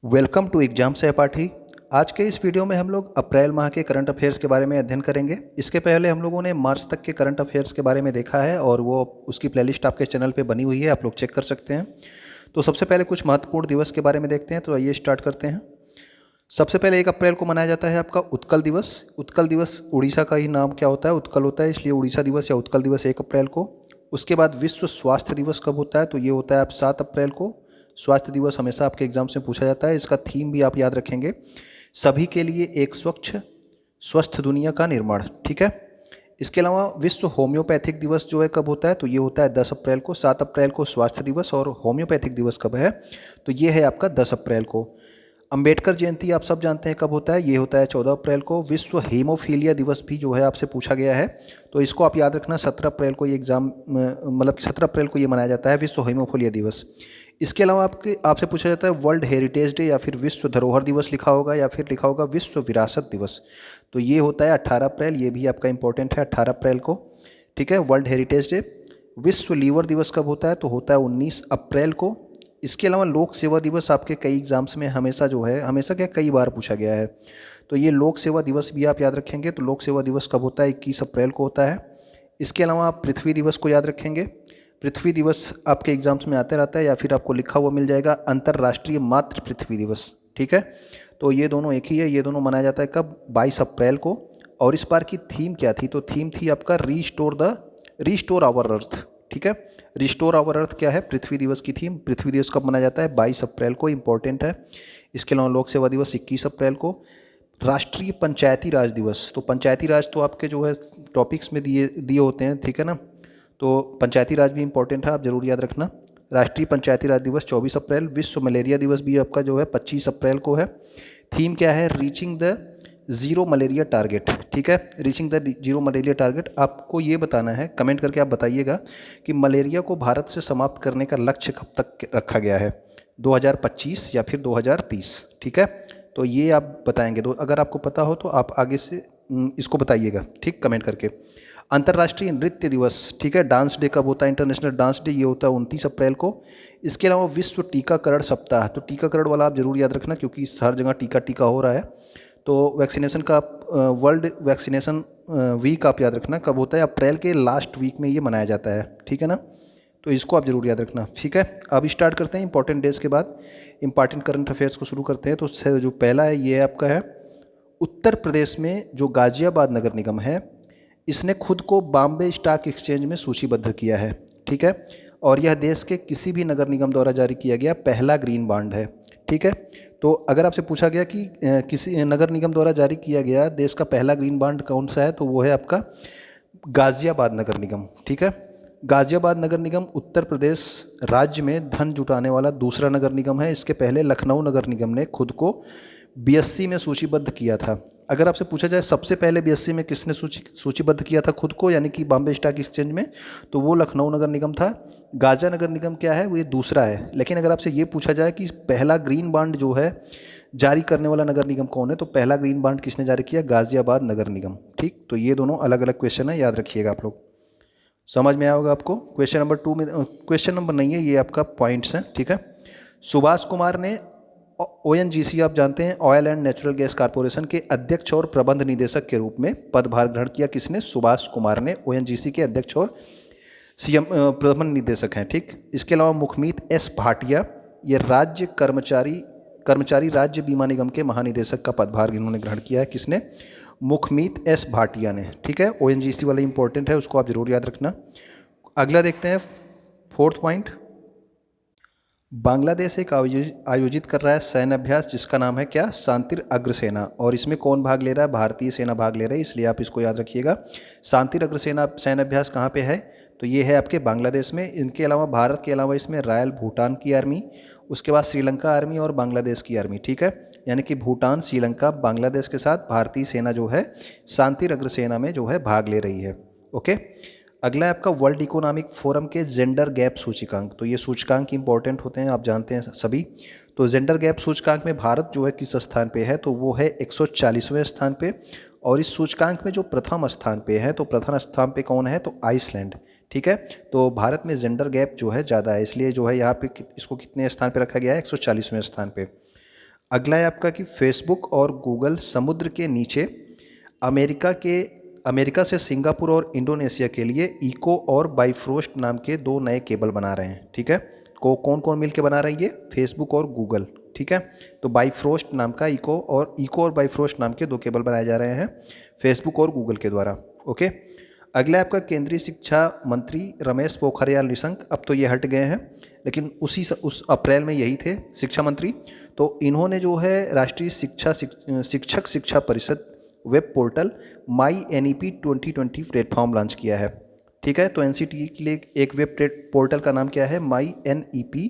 Welcome to exam सहपाठी। आज के इस वीडियो में हम लोग अप्रैल माह के करंट अफेयर्स के बारे में अध्ययन करेंगे। इसके पहले हम लोगों ने मार्च तक के करंट अफेयर्स के बारे में देखा है और वो उसकी प्लेलिस्ट आपके चैनल पे बनी हुई है, आप लोग चेक कर सकते हैं। तो सबसे पहले कुछ महत्वपूर्ण दिवस के बारे में देखते हैं, तो आइए स्टार्ट करते हैं। सबसे पहले 1 अप्रैल को मनाया जाता है आपका उत्कल दिवस। उत्कल दिवस उड़ीसा का ही नाम क्या होता है, उत्कल होता है, इसलिए उड़ीसा दिवस या उत्कल दिवस 1 अप्रैल को। उसके बाद विश्व स्वास्थ्य दिवस कब होता है, तो ये होता है आप 7 अप्रैल को। स्वास्थ्य दिवस हमेशा आपके एग्जाम्स में पूछा जाता है, इसका थीम भी आप याद रखेंगे, सभी के लिए एक स्वच्छ स्वस्थ दुनिया का निर्माण। ठीक है। इसके अलावा विश्व होम्योपैथिक दिवस जो है कब होता है, तो ये होता है 10 अप्रैल को। 7 अप्रैल को स्वास्थ्य दिवस और होम्योपैथिक दिवस कब है, तो ये है आपका 10 अप्रैल को। अंबेडकर जयंती आप सब जानते हैं कब होता है, ये होता है 14 अप्रैल को। विश्व हेमोफीलिया दिवस भी जो है आपसे पूछा गया है, तो इसको आप याद रखना। 17 अप्रैल को ये एग्जाम मतलब 17 अप्रैल को ये मनाया जाता है विश्व हेमोफीलिया दिवस। इसके अलावा आपसे पूछा जाता है वर्ल्ड हेरिटेज डे, या फिर विश्व धरोहर दिवस लिखा होगा, या फिर लिखा होगा विश्व विरासत दिवस, तो ये होता है 18 अप्रैल। ये भी आपका इंपॉर्टेंट है, 18 अप्रैल को। ठीक है, वर्ल्ड हेरिटेज डे। विश्व लीवर दिवस कब होता है, तो होता है 19 अप्रैल को। इसके अलावा लोक सेवा दिवस आपके कई एग्जाम्स में हमेशा जो है, हमेशा क्या, कई बार पूछा गया है, तो ये लोक सेवा दिवस भी आप याद रखेंगे। तो लोक सेवा दिवस कब होता है, 21 अप्रैल को होता है। इसके अलावा आप पृथ्वी दिवस को याद रखेंगे। पृथ्वी दिवस आपके एग्जाम्स में आते रहता है, या फिर आपको लिखा हुआ मिल जाएगा अंतर्राष्ट्रीय मातृ पृथ्वी दिवस। ठीक है, तो ये दोनों एक ही है, ये दोनों मनाया जाता है कब, 22 अप्रैल को। और इस बार की थीम क्या थी, तो थीम थी आपका रिस्टोर आवर अर्थ। ठीक है, रिस्टोर आवर अर्थ क्या है, पृथ्वी दिवस की थीम। पृथ्वी दिवस कब मनाया जाता है, 22 अप्रैल को, इंपॉर्टेंट है। इसके अलावा लोक सेवा दिवस 21 अप्रैल को। राष्ट्रीय पंचायती राज दिवस, तो पंचायती राज तो आपके जो है टॉपिक्स में दिए दिए होते हैं, ठीक है ना, तो पंचायती राज भी इंपॉर्टेंट है, आप जरूर याद रखना। राष्ट्रीय पंचायती राज दिवस 24 अप्रैल। विश्व मलेरिया दिवस भी आपका जो है 25 अप्रैल को है। थीम क्या है, reaching the zero malaria target. ठीक है, reaching the zero malaria target. आपको ये बताना है, कमेंट करके आप बताइएगा कि मलेरिया को भारत से समाप्त करने का लक्ष्य कब तक रखा गया है, 2025 या फिर 2030। ठीक है, तो ये आप बताएंगे। तो अगर आपको पता हो तो आप आगे से इसको बताइएगा, ठीक, कमेंट करके। अंतर्राष्ट्रीय नृत्य दिवस, ठीक है, डांस डे कब होता है, इंटरनेशनल डांस डे, ये होता है 29 अप्रैल को। इसके अलावा विश्व टीकाकरण सप्ताह, तो टीकाकरण वाला आप जरूर याद रखना, क्योंकि हर जगह टीका टीका हो रहा है। तो वैक्सीनेशन का वर्ल्ड वैक्सीनेशन वीक आप याद रखना कब होता है, अप्रैल के लास्ट वीक में ये मनाया जाता है। ठीक है ना, तो इसको आप जरूर याद रखना। ठीक है, अब स्टार्ट करते हैं इंपॉर्टेंट डेज के बाद इंपॉर्टेंट करंट अफेयर्स को शुरू करते हैं। तो जो पहला है ये आपका है, उत्तर प्रदेश में जो गाजियाबाद नगर निगम है, इसने खुद को बॉम्बे स्टॉक एक्सचेंज में सूचीबद्ध किया है। ठीक है, और यह देश के किसी भी नगर निगम द्वारा जारी किया गया पहला ग्रीन बॉन्ड है। ठीक है, तो अगर आपसे पूछा गया कि किसी नगर निगम द्वारा जारी किया गया देश का पहला ग्रीन बॉन्ड कौन सा है, तो वो है आपका गाजियाबाद नगर निगम। ठीक है, गाजियाबाद नगर निगम उत्तर प्रदेश राज्य में धन जुटाने वाला दूसरा नगर निगम है। इसके पहले लखनऊ नगर निगम ने खुद को बीएससी में सूचीबद्ध किया था। अगर आपसे पूछा जाए सबसे पहले बीएससी में किसने सूचीबद्ध किया था खुद को, यानी कि बॉम्बे स्टॉक एक्सचेंज में, तो वो लखनऊ नगर निगम था। गाजा नगर निगम क्या है, वो ये दूसरा है। लेकिन अगर आपसे ये पूछा जाए कि पहला ग्रीन बॉन्ड जो है जारी करने वाला नगर निगम कौन है, तो पहला ग्रीन बॉन्ड किसने जारी किया, गाजियाबाद नगर निगम। ठीक, तो ये दोनों अलग अलग क्वेश्चन है, याद रखिएगा आप लोग। समझ में आया होगा आपको। क्वेश्चन नंबर 2 में, क्वेश्चन नंबर नहीं है, ये आपका पॉइंट्स हैं। ठीक है, सुभाष कुमार ने ओएनजीसी आप जानते हैं, oil and natural gas corporation के अध्यक्ष और प्रबंध निदेशक के रूप में पदभार ग्रहण किया। किसने, सुभाष कुमार ने। ओएनजीसी के अध्यक्ष और सीएम प्रबंध निदेशक हैं। ठीक, इसके अलावा मुखमीत एस भाटिया, ये राज्य कर्मचारी राज्य बीमा निगम के महानिदेशक का पदभार इन्होंने ग्रहण किया है। किसने, मुखमीत एस भाटिया ने। ठीक है, ओएनजीसी वाला इंपॉर्टेंट है, उसको आप जरूर याद रखना। अगला देखते हैं, 4th पॉइंट। बांग्लादेश एक आयोजित कर रहा है सैन्य अभ्यास, जिसका नाम है क्या, शांतिर अग्रसेना। और इसमें कौन भाग ले रहा है, भारतीय सेना भाग ले रही है, इसलिए आप इसको याद रखिएगा। शांतिर अग्रसेना सैन्य अभ्यास कहाँ पे है, तो ये है आपके बांग्लादेश में। इनके अलावा भारत के अलावा इसमें रॉयल भूटान की आर्मी, उसके बाद श्रीलंका आर्मी और बांग्लादेश की आर्मी। ठीक है, यानी कि भूटान, श्रीलंका, बांग्लादेश के साथ भारतीय सेना जो है शांतिर अग्रसेना में जो है भाग ले रही है। ओके, अगला है आपका वर्ल्ड इकोनॉमिक फोरम के जेंडर गैप सूचकांक। तो ये सूचकांक इंपॉर्टेंट होते हैं, आप जानते हैं सभी। तो जेंडर गैप सूचकांक में भारत जो है किस स्थान पे है, तो वो है 140वें स्थान पे। और इस सूचकांक में जो प्रथम स्थान पे है, तो प्रथम स्थान पे कौन है, तो आइसलैंड। ठीक है, तो भारत में जेंडर गैप जो है ज़्यादा है, इसलिए जो है यहाँ पे इसको कितने स्थान पे रखा गया है, 140वें स्थान पे। अगला है आपका कि फेसबुक और गूगल समुद्र के नीचे अमेरिका से सिंगापुर और इंडोनेशिया के लिए इको और बाइफ्रोस्ट नाम के दो नए केबल बना रहे हैं। ठीक है, कौन कौन मिल के बना रही है? फेसबुक और गूगल। ठीक है, तो बाइफ्रोस्ट नाम का इको और बाइफ्रोस्ट नाम के दो केबल बनाए जा रहे हैं फेसबुक और गूगल के द्वारा। ओके, अगला आपका केंद्रीय शिक्षा मंत्री रमेश पोखरियाल निशंक, अब तो ये हट गए हैं, लेकिन उस अप्रैल में यही थे शिक्षा मंत्री। तो इन्होंने जो है राष्ट्रीय शिक्षक शिक्षा परिषद web portal my NEP 2020 platform launch किया है। ठीक है, तो NCTE के लिए एक वेब पोर्टल का नाम क्या है? माई NEP।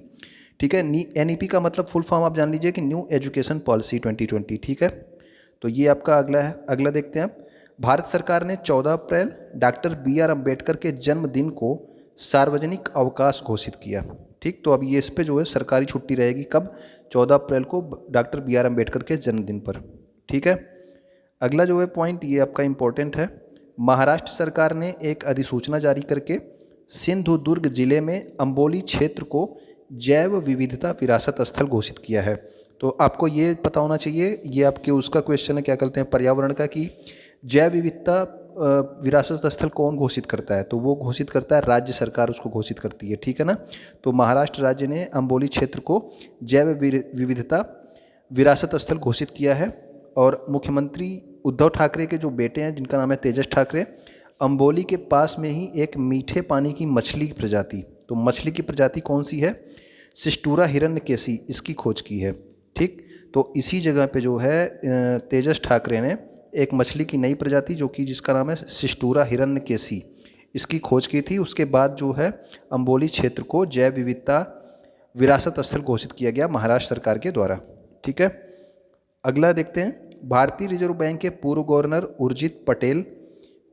ठीक है, NEP का मतलब फुल फॉर्म आप जान लीजिए कि न्यू एजुकेशन पॉलिसी 2020। ठीक है, तो ये आपका अगला है। अगला देखते हैं आप, भारत सरकार ने 14 अप्रैल डॉक्टर BR अम्बेडकर के जन्मदिन को सार्वजनिक अवकाश घोषित किया। ठीक, तो अब ये इस पे जो है सरकारी छुट्टी रहेगी कब? 14 अप्रैल को डॉक्टर BR अम्बेडकर के जन्मदिन पर। ठीक है, अगला जो है पॉइंट ये आपका इम्पोर्टेंट है, महाराष्ट्र सरकार ने एक अधिसूचना जारी करके सिंधुदुर्ग जिले में अंबोली क्षेत्र को जैव विविधता विरासत स्थल घोषित किया है। तो आपको ये पता होना चाहिए, ये आपके उसका क्वेश्चन है, क्या कहते हैं, पर्यावरण का, कि जैव विविधता विरासत स्थल कौन घोषित करता है? तो वो घोषित करता है राज्य सरकार, उसको घोषित करती है। ठीक है ना, तो महाराष्ट्र राज्य ने अंबोली क्षेत्र को जैव विविधता विरासत स्थल घोषित किया है। और मुख्यमंत्री उद्धव ठाकरे के जो बेटे हैं जिनका नाम है तेजस ठाकरे, अंबोली के पास में ही एक मीठे पानी की मछली की प्रजाति, तो मछली की प्रजाति कौन सी है? सिस्टूरा हिरण्यकेशी, इसकी खोज की है। ठीक, तो इसी जगह पे जो है तेजस ठाकरे ने एक मछली की नई प्रजाति जो कि जिसका नाम है सिस्टूरा हिरण्यकेशी, इसकी खोज की थी। उसके बाद जो है अंबोली क्षेत्र को जैव विविधता विरासत स्थल घोषित किया गया महाराष्ट्र सरकार के द्वारा। ठीक है, अगला देखते हैं, भारतीय रिजर्व बैंक के पूर्व गवर्नर उर्जित पटेल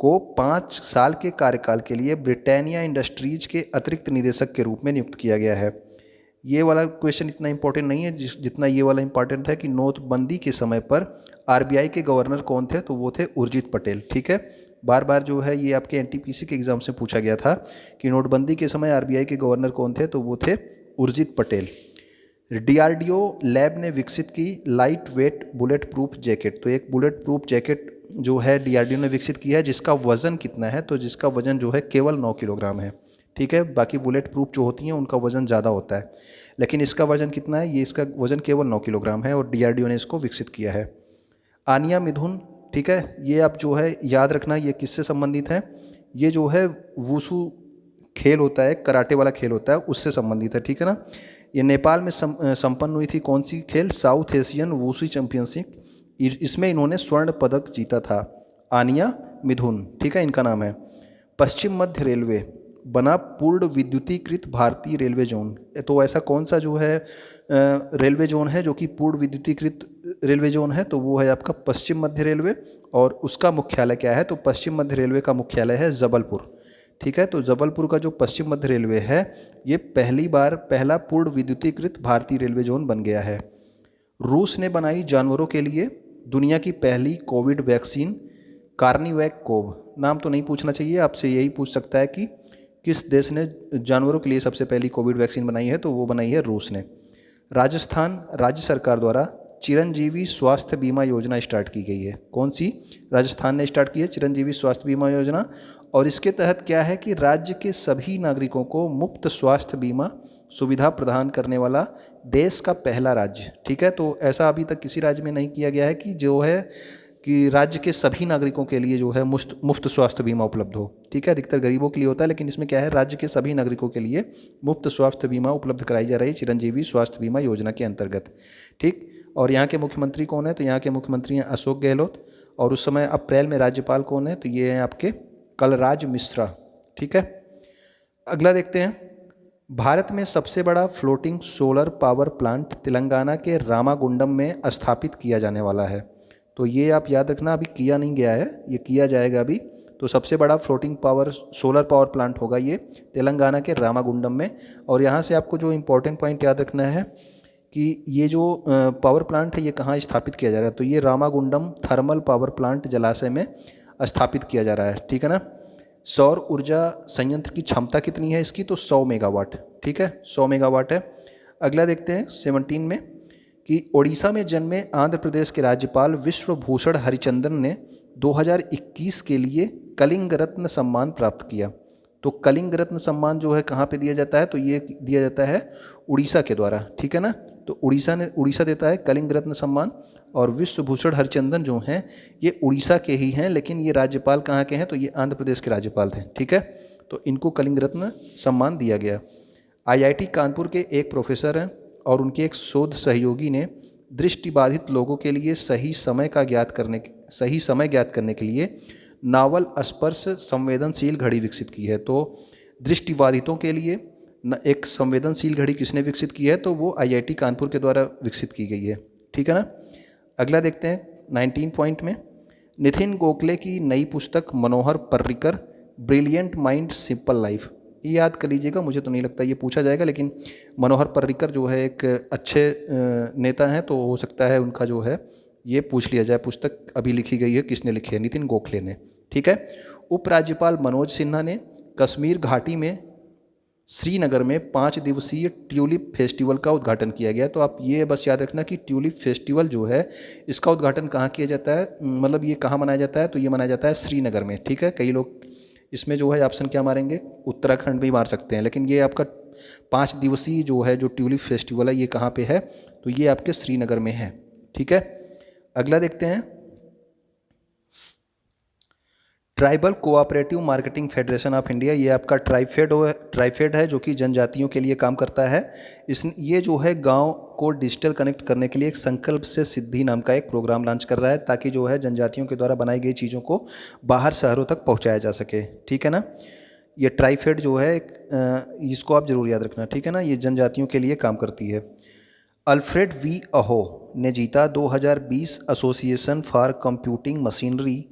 को 5 साल के कार्यकाल के लिए ब्रिटानिया इंडस्ट्रीज के अतिरिक्त निदेशक के रूप में नियुक्त किया गया है। ये वाला क्वेश्चन इतना इंपॉर्टेंट नहीं है जितना ये वाला इंपॉर्टेंट है कि नोटबंदी के समय पर RBI के गवर्नर कौन थे? तो वो थे उर्जित पटेल। ठीक है, बार बार जो है ये आपके NTPC के एग्जाम से पूछा गया था कि नोटबंदी के समय RBI के गवर्नर कौन थे? तो वो थे उर्जित पटेल। DRDO लैब ने विकसित की light weight bullet proof jacket, तो एक बुलेट प्रूफ जैकेट जो है DRDO ने विकसित किया है, जिसका वजन कितना है? तो जिसका वजन जो है केवल 9 किलोग्राम है। ठीक है, बाकी बुलेट प्रूफ जो होती हैं उनका वजन ज़्यादा होता है, लेकिन इसका वजन कितना है? ये इसका वजन केवल 9 किलोग्राम है और DRDO ने इसको विकसित किया है। आनिया मिथुन, ठीक है, ये आप जो है याद रखना, ये किससे संबंधित है? ये जो है वुशु खेल होता है, कराटे वाला खेल होता है, उससे संबंधित है। ठीक है ना, ये नेपाल में संपन्न हुई थी कौन सी खेल? साउथ एशियन वुशु चैंपियनशिप, इसमें इन्होंने स्वर्ण पदक जीता था। आनिया मिथुन, ठीक है, इनका नाम है। पश्चिम मध्य रेलवे बना पूर्ण विद्युतीकृत भारतीय रेलवे जोन, तो ऐसा कौन सा जो है रेलवे जोन है जो कि पूर्ण विद्युतीकृत रेलवे जोन है? तो वो है आपका पश्चिम मध्य रेलवे। और उसका मुख्यालय क्या है? तो पश्चिम मध्य रेलवे का मुख्यालय है जबलपुर। ठीक है, तो जबलपुर का जो पश्चिम मध्य रेलवे है ये पहला पूर्ण विद्युतीकृत भारतीय रेलवे जोन बन गया है। रूस ने बनाई जानवरों के लिए दुनिया की पहली कोविड वैक्सीन कार्निवैक कोव, नाम तो नहीं पूछना चाहिए, आपसे यही पूछ सकता है कि किस देश ने जानवरों के लिए सबसे पहली कोविड वैक्सीन बनाई है? तो वो बनाई है रूस ने। राजस्थान राज्य सरकार द्वारा चिरंजीवी स्वास्थ्य बीमा योजना स्टार्ट की गई है। कौन सी? राजस्थान ने स्टार्ट की है चिरंजीवी स्वास्थ्य बीमा योजना। और इसके तहत क्या है कि राज्य के सभी नागरिकों को मुफ्त स्वास्थ्य बीमा सुविधा प्रदान करने वाला देश का पहला राज्य। ठीक है, तो ऐसा अभी तक किसी राज्य में नहीं किया गया है कि जो है कि राज्य के सभी नागरिकों के लिए जो है मुफ्त स्वास्थ्य बीमा उपलब्ध हो। ठीक है, अधिकतर गरीबों के लिए होता है, लेकिन इसमें क्या है, राज्य के सभी नागरिकों के लिए मुफ्त स्वास्थ्य बीमा उपलब्ध कराई जा रही है चिरंजीवी स्वास्थ्य बीमा योजना के अंतर्गत। ठीक, और यहाँ के मुख्यमंत्री कौन है? तो यहाँ के मुख्यमंत्री हैं अशोक गहलोत। और उस समय अप्रैल में राज्यपाल कौन है? तो ये हैं आपके कलराज मिश्रा। ठीक है, अगला देखते हैं, भारत में सबसे बड़ा floating solar power plant Telangana के रामागुंडम में स्थापित किया जाने वाला है। तो ये आप याद रखना, अभी किया नहीं गया है, ये किया जाएगा अभी। तो सबसे बड़ा फ्लोटिंग सोलर पावर प्लांट होगा ये तेलंगाना के रामागुंडम में। और यहाँ से आपको जो इम्पोर्टेंट पॉइंट याद रखना है कि ये जो पावर प्लांट है ये कहाँ स्थापित किया जा रहा है? तो ये रामागुंडम थर्मल पावर प्लांट जलाशय में स्थापित किया जा रहा है। ठीक है ना, सौर ऊर्जा संयंत्र की क्षमता कितनी है इसकी? तो 100 मेगावाट। ठीक है, 100 मेगावाट है। अगला देखते हैं 17 में कि ओडिशा में जन्मे आंध्र प्रदेश के राज्यपाल विश्वभूषण हरिचंदन ने 2021 के लिए कलिंग रत्न सम्मान प्राप्त किया। तो कलिंग रत्न सम्मान जो है कहाँ पे दिया जाता है, तो ये दिया जाता है उड़ीसा के द्वारा, ठीक है ना। तो उड़ीसा देता है कलिंग रत्न सम्मान, और विश्वभूषण हरिचंदन जो हैं ये उड़ीसा के ही हैं, लेकिन ये राज्यपाल कहाँ के हैं, तो ये आंध्र प्रदेश के राज्यपाल थे, ठीक है। तो इनको कलिंग रत्न सम्मान दिया गया। IIT कानपुर के एक प्रोफेसर हैं और उनके एक शोध सहयोगी ने दृष्टिबाधित लोगों के लिए सही समय ज्ञात करने के लिए नावल स्पर्श संवेदनशील घड़ी विकसित की है। तो दृष्टिबाधितों के लिए एक संवेदनशील घड़ी किसने विकसित की है, तो वो IIT कानपुर के द्वारा विकसित की गई है, ठीक है ना। अगला देखते हैं 19 पॉइंट में, नितिन गोखले की नई पुस्तक Manohar Parrikar brilliant mind simple life, ये याद कर लीजिएगा, मुझे तो नहीं लगता ये पूछा जाएगा, लेकिन मनोहर पर्रिकर जो है एक अच्छे नेता हैं, तो हो सकता है उनका जो है ये पूछ लिया जाए। पुस्तक अभी लिखी गई है, किसने लिखी है, नितिन गोखले ने, ठीक है। उपराज्यपाल मनोज सिन्हा ने कश्मीर घाटी में श्रीनगर में 5 दिवसीय ट्यूलिप फेस्टिवल का उद्घाटन किया गया। तो आप ये बस याद रखना कि ट्यूलिप फेस्टिवल जो है इसका उद्घाटन कहाँ किया जाता है, मतलब ये कहाँ मनाया जाता है, तो ये मनाया जाता है श्रीनगर में, ठीक है। कई लोग इसमें जो है ऑप्शन क्या मारेंगे, उत्तराखंड भी मार सकते हैं, लेकिन ये आपका 5 दिवसीय जो है जो ट्यूलिप फेस्टिवल है ये कहाँ पे है, तो ये आपके श्रीनगर में है, ठीक है। अगला देखते हैं, tribal cooperative marketing federation of India, ये आपका ट्राइफेड है जो कि जनजातियों के लिए काम करता है। ये जो है गांव को डिजिटल कनेक्ट करने के लिए एक संकल्प से सिद्धि नाम का एक प्रोग्राम लॉन्च कर रहा है, ताकि जो है जनजातियों के द्वारा बनाई गई चीज़ों को बाहर शहरों तक पहुंचाया जा सके, ठीक है ना। ये ट्राइफेड जो है इसको आप जरूर याद रखना, ठीक है ना, ये जनजातियों के लिए काम करती है। अल्फ्रेड वी अहो ने जीता 2020 association for computing machinery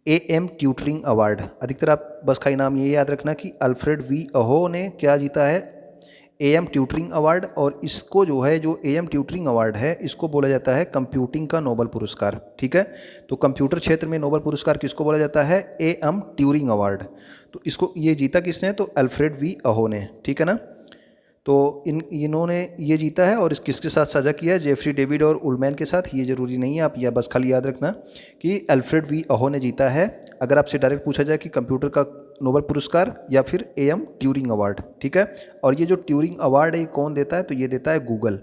AM tutoring award. अधिकतर आप बस खाली नाम ये याद रखना कि अल्फ्रेड वी अहो ने क्या जीता है, AM ट्यूटरिंग अवार्ड, और इसको जो है जो AM ट्यूटरिंग अवार्ड है इसको बोला जाता है कंप्यूटिंग का नोबल पुरस्कार, ठीक है। तो कंप्यूटर क्षेत्र में नोबल पुरस्कार किसको बोला जाता है, AM ट्यूरिंग अवार्ड। तो इसको ये जीता किसने, तो अल्फ्रेड वी अहो ने, ठीक है ना। तो इन्होंने ये जीता है, और किसके साथ साझा किया है, जेफरी डेविड और उलमैन के साथ। ये जरूरी नहीं है, आप यह बस खाली याद रखना कि अल्फ्रेड वी अहो ने जीता है। अगर आपसे डायरेक्ट पूछा जाए कि कंप्यूटर का नोबल पुरस्कार या फिर AM ट्यूरिंग अवार्ड, ठीक है। और ये जो ट्यूरिंग अवार्ड है ये कौन देता है, तो ये देता है गूगल,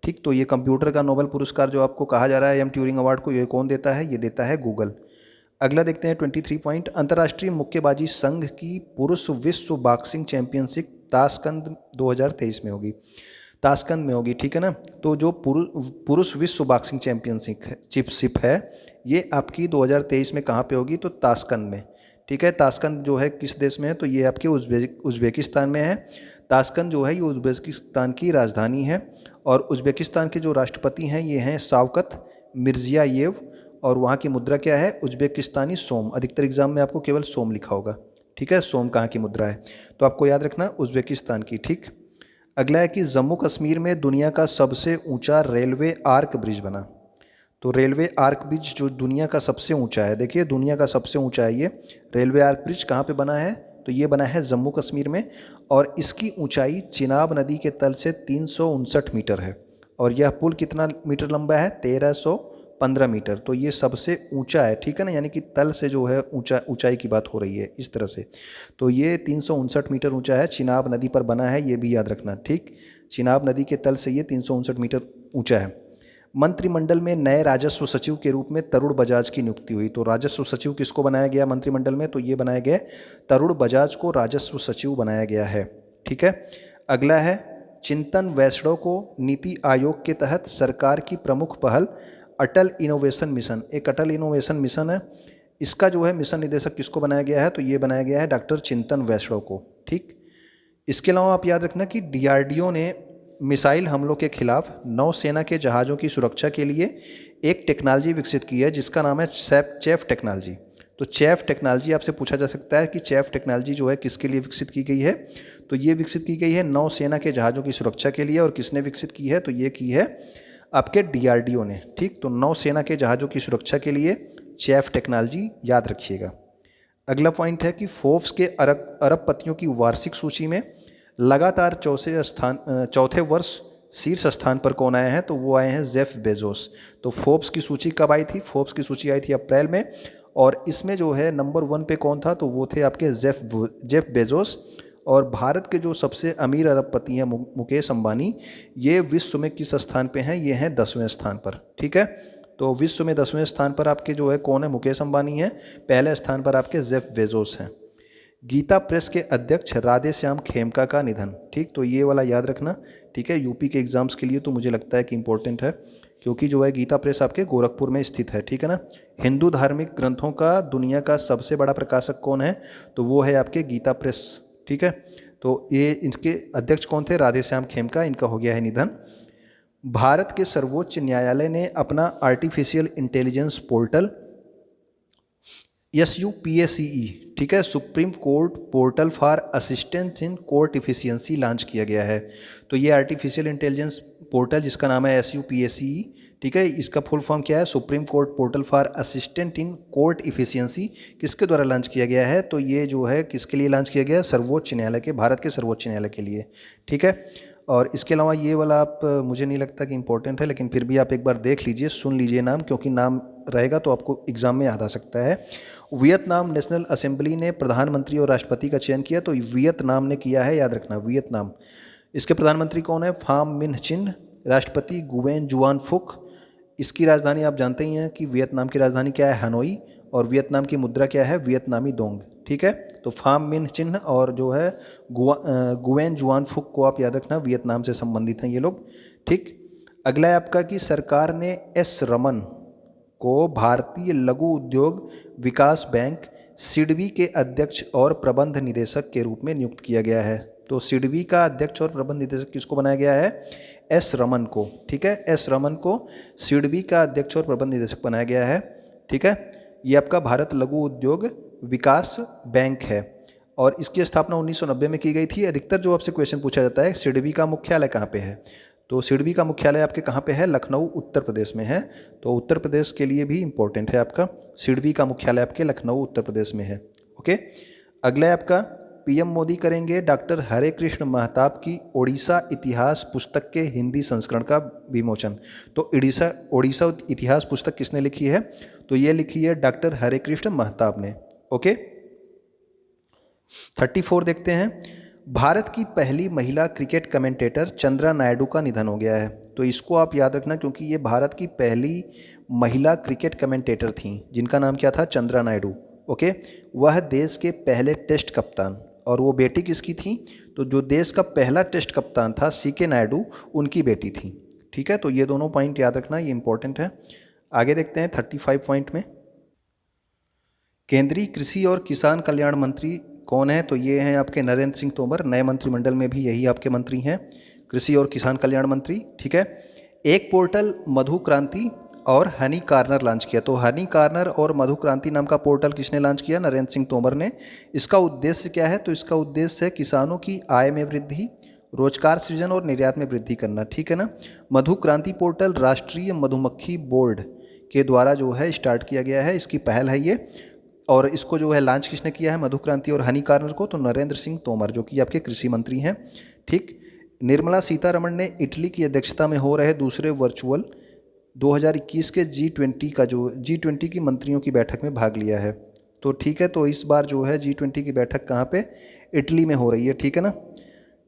ठीक। तो ये कंप्यूटर का नोबल पुरस्कार जो आपको कहा जा रहा है AM ट्यूरिंग अवार्ड को, ये कौन देता है, ये देता है गूगल। अगला देखते हैं 23 पॉइंट, अंतर्राष्ट्रीय मुक्केबाजी संघ की पुरुष विश्व बॉक्सिंग चैंपियनशिप ताशकंद 2023 में होगी, ताशकंद में होगी, ठीक है ना। तो जो पुरुष विश्व बॉक्सिंग चैंपियनशिप है ये आपकी 2023 में कहाँ पे होगी, तो ताशकंद में, ठीक है। ताशकंद जो है किस देश में है, तो ये आपके उज़्बेकिस्तान में है। ताशकंद जो है ये उज़्बेकिस्तान की राजधानी है, और उज़्बेकिस्तान के जो राष्ट्रपति हैं ये हैं शावकत मिर्जियायेव, और वहाँ की मुद्रा क्या है, उज़्बेकिस्तानी सोम। अधिकतर एग्जाम में आपको केवल सोम लिखा होगा, ठीक है। सोम कहाँ की मुद्रा है, तो आपको याद रखना उज़्बेकिस्तान की, ठीक। अगला है कि जम्मू कश्मीर में दुनिया का सबसे ऊंचा रेलवे आर्क ब्रिज बना। तो रेलवे आर्क ब्रिज जो दुनिया का सबसे ऊंचा है, देखिए दुनिया का सबसे ऊंचा है ये रेलवे आर्क ब्रिज, कहाँ पे बना है, तो ये बना है जम्मू कश्मीर में, और इसकी ऊंचाई चिनाब नदी के तल से 359 मीटर है, और यह पुल कितना मीटर लंबा है, 1315 मीटर। तो ये सबसे ऊंचा है, ठीक है ना, यानी कि तल से जो है ऊंचाई की बात हो रही है इस तरह से। तो ये 359 मीटर ऊंचा है, चिनाब नदी पर बना है, ये भी याद रखना, ठीक। चिनाब नदी के तल से ये 359 मीटर ऊंचा है। मंत्रिमंडल में नए राजस्व सचिव के रूप में तरुण बजाज की नियुक्ति हुई। तो राजस्व सचिव किसको बनाया गया मंत्रिमंडल में, तो ये बनाया गया तरुण बजाज को राजस्व सचिव बनाया गया है, ठीक है। अगला है चिंतन वैष्णव को नीति आयोग के तहत सरकार की प्रमुख पहल अटल इनोवेशन मिशन, एक अटल इनोवेशन मिशन है, इसका जो है मिशन निदेशक किसको बनाया गया है, तो ये बनाया गया है डॉक्टर चिंतन वैष्णव को, ठीक। इसके अलावा आप याद रखना कि DRDO ने मिसाइल हमलों के खिलाफ नौसेना के जहाज़ों की सुरक्षा के लिए एक टेक्नोलॉजी विकसित की है जिसका नाम है चैफ टेक्नोलॉजी। तो चैफ टेक्नोलॉजी आपसे पूछा जा सकता है कि चैफ टेक्नोलॉजी जो है किसके लिए विकसित की गई है, तो ये विकसित की गई है नौसेना के जहाज़ों की सुरक्षा के लिए। और किसने विकसित की है, तो ये की है आपके DRDO ने, ठीक। तो नौसेना के जहाज़ों की सुरक्षा के लिए चैफ टेक्नोलॉजी याद रखिएगा। अगला पॉइंट है कि फोर्ब्स के अरबपतियों की वार्षिक सूची में लगातार चौथे वर्ष शीर्ष स्थान पर कौन आए हैं, तो वो आए हैं जेफ बेजोस। तो फोर्ब्स की सूची कब आई थी, फोर्ब्स की सूची आई थी अप्रैल में, और इसमें जो है नंबर 1 पे कौन था, तो वो थे आपके जेफ बेजोस। और भारत के जो सबसे अमीर अरबपति हैं मुकेश अंबानी, ये विश्व में किस स्थान पे हैं, ये हैं 10वें स्थान पर। ठीक है, तो विश्व में 10वें स्थान पर आपके जो है कौन है, मुकेश अंबानी हैं। पहले स्थान पर आपके जेफ बेजोस हैं। गीता प्रेस के अध्यक्ष राधे श्याम खेमका का निधन। ठीक, तो ये वाला याद रखना। ठीक है, यूपी के एग्जाम्स के लिए तो मुझे लगता है कि इंपॉर्टेंट है, क्योंकि जो है गीता प्रेस आपके गोरखपुर में स्थित है। ठीक है ना। हिंदू धार्मिक ग्रंथों का दुनिया का सबसे बड़ा प्रकाशक कौन है, तो वो है आपके गीता प्रेस। ठीक है, तो ये इनके अध्यक्ष कौन थे, राधे श्याम खेमका, इनका हो गया है निधन। भारत के सर्वोच्च न्यायालय ने अपना आर्टिफिशियल इंटेलिजेंस पोर्टल SUPACE, ठीक है, supreme court portal for assistance in court efficiency launch किया गया है। तो ये आर्टिफिशियल इंटेलिजेंस पोर्टल जिसका नाम है SUPACE, ठीक है, इसका फुल फॉर्म क्या है, supreme court portal for assistant in court efficiency, किसके द्वारा लॉन्च किया गया है, तो ये जो है किसके लिए लॉन्च किया गया है, सर्वोच्च न्यायालय के, भारत के सर्वोच्च न्यायालय के लिए। ठीक है, और इसके अलावा ये वाला आप मुझे नहीं लगता कि इंपॉर्टेंट है, लेकिन फिर भी आप एक बार देख लीजिए, सुन लीजिए नाम, क्योंकि नाम रहेगा तो आपको एग्जाम में याद आ सकता है। वियतनाम नेशनल असेंबली ने प्रधानमंत्री और राष्ट्रपति का चयन किया, तो वियतनाम ने किया है, याद रखना, वियतनाम। इसके प्रधानमंत्री कौन है, फाम मिन्ह चिन, राष्ट्रपति गुवेन जुआन फुक। इसकी राजधानी आप जानते ही हैं कि वियतनाम की राजधानी क्या है, हनोई, और वियतनाम की मुद्रा क्या है, वियतनामी दोंग। ठीक है, तो फाम मिन्ह चिन्ह और जो है गुवेन जुआन फुक को आप याद रखना, वियतनाम से संबंधित हैं ये लोग। ठीक, अगला है आपका कि सरकार ने एस रमन को भारतीय लघु उद्योग विकास बैंक सिडबी के अध्यक्ष और प्रबंध निदेशक के रूप में नियुक्त किया गया है। तो सिडबी का अध्यक्ष और प्रबंध निदेशक किसको बनाया गया है, एस रमन को। ठीक है, एस रमन को सिडबी का अध्यक्ष और प्रबंध निदेशक बनाया गया है। ठीक है, ये आपका भारत लघु उद्योग विकास बैंक है, और इसकी स्थापना 1990 में की गई थी। अधिकतर जो आपसे क्वेश्चन पूछा जाता है, सिडबी का मुख्यालय कहाँ पे है, तो सिडबी का मुख्यालय आपके कहाँ पे है, लखनऊ उत्तर प्रदेश में है। तो उत्तर प्रदेश के लिए भी इंपॉर्टेंट है आपका, सिडबी का मुख्यालय आपके लखनऊ उत्तर प्रदेश में है। ओके, अगला है आपका पीएम मोदी करेंगे डॉक्टर हरे कृष्ण महताब की ओडिशा इतिहास पुस्तक के हिंदी संस्करण का विमोचन। तो ओडिशा इतिहास पुस्तक किसने लिखी है, तो ये लिखी है डॉक्टर हरे कृष्ण महताब ने। ओके, 34 देखते हैं। भारत की पहली महिला क्रिकेट कमेंटेटर चंद्रा नायडू का निधन हो गया है। तो इसको आप याद रखना, क्योंकि ये भारत की पहली महिला क्रिकेट कमेंटेटर थीं, जिनका नाम क्या था, चंद्रा नायडू। ओके, वह देश के पहले टेस्ट कप्तान, और वो बेटी किसकी थी, तो जो देश का पहला टेस्ट कप्तान था CK नायडू, उनकी बेटी थी। ठीक है, तो ये दोनों पॉइंट याद रखना, ये इंपॉर्टेंट है। आगे देखते हैं 35 पॉइंट में। केंद्रीय कृषि और किसान कल्याण मंत्री कौन है, तो ये हैं आपके नरेंद्र सिंह तोमर। नए मंत्रिमंडल में भी यही आपके मंत्री हैं, कृषि और किसान कल्याण मंत्री। ठीक है, एक पोर्टल मधु क्रांति और हनी कार्नर लॉन्च किया। तो हनी कार्नर और मधु क्रांति नाम का पोर्टल किसने लॉन्च किया, नरेंद्र सिंह तोमर ने। इसका उद्देश्य क्या है, तो इसका उद्देश्य है किसानों की आय में वृद्धि, रोजगार सृजन और निर्यात में वृद्धि करना। ठीक है ना। मधु क्रांति पोर्टल राष्ट्रीय मधुमक्खी बोर्ड के द्वारा जो है स्टार्ट किया गया है, इसकी पहल है ये। और इसको जो है लॉन्च किसने किया है, मधु क्रांति और हनी कार्नर को, तो नरेंद्र सिंह तोमर, जो कि आपके कृषि मंत्री हैं। ठीक, निर्मला सीतारमण ने इटली की अध्यक्षता में हो रहे दूसरे वर्चुअल 2021 के G20 का जो G20 की मंत्रियों की बैठक में भाग लिया है। तो ठीक है, तो इस बार जो है G20 की बैठक कहाँ पे, इटली में हो रही है। ठीक है ना।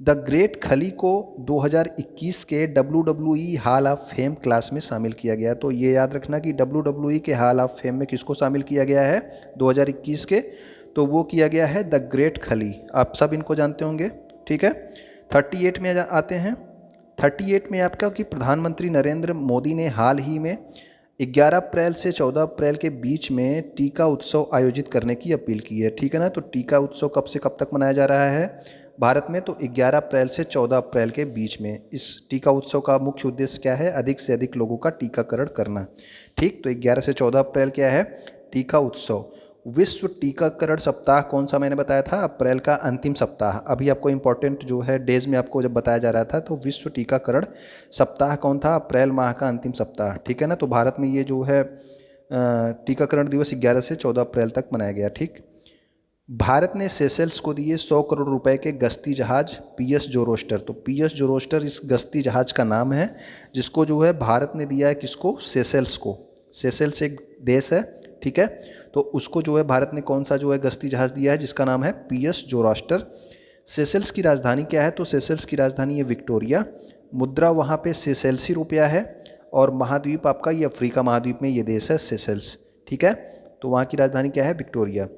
द ग्रेट खली को 2021 के WWE hall of fame class में शामिल किया गया। तो ये याद रखना कि WWE के हॉल ऑफ फेम में किसको शामिल किया गया है 2021 के, तो वो किया गया है द ग्रेट खली। आप सब इनको जानते होंगे। ठीक है, 38 में आते हैं। 38 में आपका कि प्रधानमंत्री नरेंद्र मोदी ने हाल ही में 11 अप्रैल से 14 अप्रैल के बीच में टीका उत्सव आयोजित करने की अपील की है। ठीक है ना। तो टीका उत्सव कब से कब तक मनाया जा रहा है भारत में, तो 11 अप्रैल से 14 अप्रैल के बीच में। इस टीका उत्सव का मुख्य उद्देश्य क्या है, अधिक से अधिक लोगों का टीकाकरण करना। ठीक, तो 11 से 14 अप्रैल क्या है, टीका उत्सव। विश्व टीकाकरण सप्ताह कौन सा मैंने बताया था, अप्रैल का अंतिम सप्ताह। अभी आपको इंपॉर्टेंट जो है डेज में आपको जब बताया जा रहा था, तो विश्व टीकाकरण सप्ताह कौन था, अप्रैल माह का अंतिम सप्ताह। ठीक है ना। तो भारत में ये जो है टीकाकरण दिवस 11 से 14 अप्रैल तक मनाया गया। ठीक, भारत ने सेशेल्स को दिए 100 करोड़ रुपए के गश्ती जहाज पीएस जोरोस्टर। तो पीएस जोरोस्टर इस गश्ती जहाज का नाम है, जिसको जो है भारत ने दिया है किसको? सेशेल्स को। सेशेल्स एक देश है, ठीक है। तो उसको जो है भारत ने कौन सा जो है गश्ती जहाज दिया है, जिसका नाम है पीएस जोरास्टर। सेशेल्स की राजधानी क्या है? तो सेशेल्स की राजधानी है विक्टोरिया। मुद्रा वहाँ पे सेशेल्सी रुपया है, और महाद्वीप आपका ये अफ्रीका महाद्वीप में ये देश है सेशेल्स, ठीक है। तो वहाँ की राजधानी क्या है? विक्टोरिया।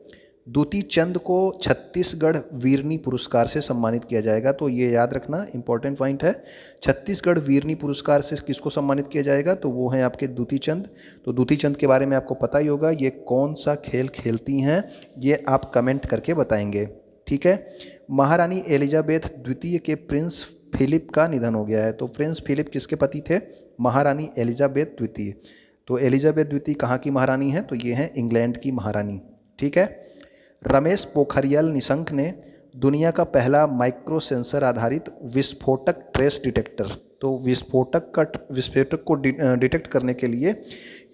दूती चंद को छत्तीसगढ़ वीरनी पुरस्कार से सम्मानित किया जाएगा। तो ये याद रखना, इंपॉर्टेंट पॉइंट है। छत्तीसगढ़ वीरनी पुरस्कार से किसको सम्मानित किया जाएगा? तो वो हैं आपके दूती चंद। तो दूती चंद के बारे में आपको पता ही होगा, ये कौन सा खेल खेलती हैं, ये आप कमेंट करके बताएंगे, ठीक है। महारानी एलिजाबेथ द्वितीय के प्रिंस फिलिप का निधन हो गया है। तो प्रिंस फिलिप किसके पति थे? महारानी एलिजाबेथ द्वितीय। तो एलिजाबेथ द्वितीय कहाँ की महारानी है? तो ये हैं इंग्लैंड की महारानी, ठीक है। रमेश पोखरियाल निशंक ने दुनिया का पहला माइक्रो सेंसर आधारित विस्फोटक ट्रेस डिटेक्टर, तो विस्फोटक को डिटेक्ट करने के लिए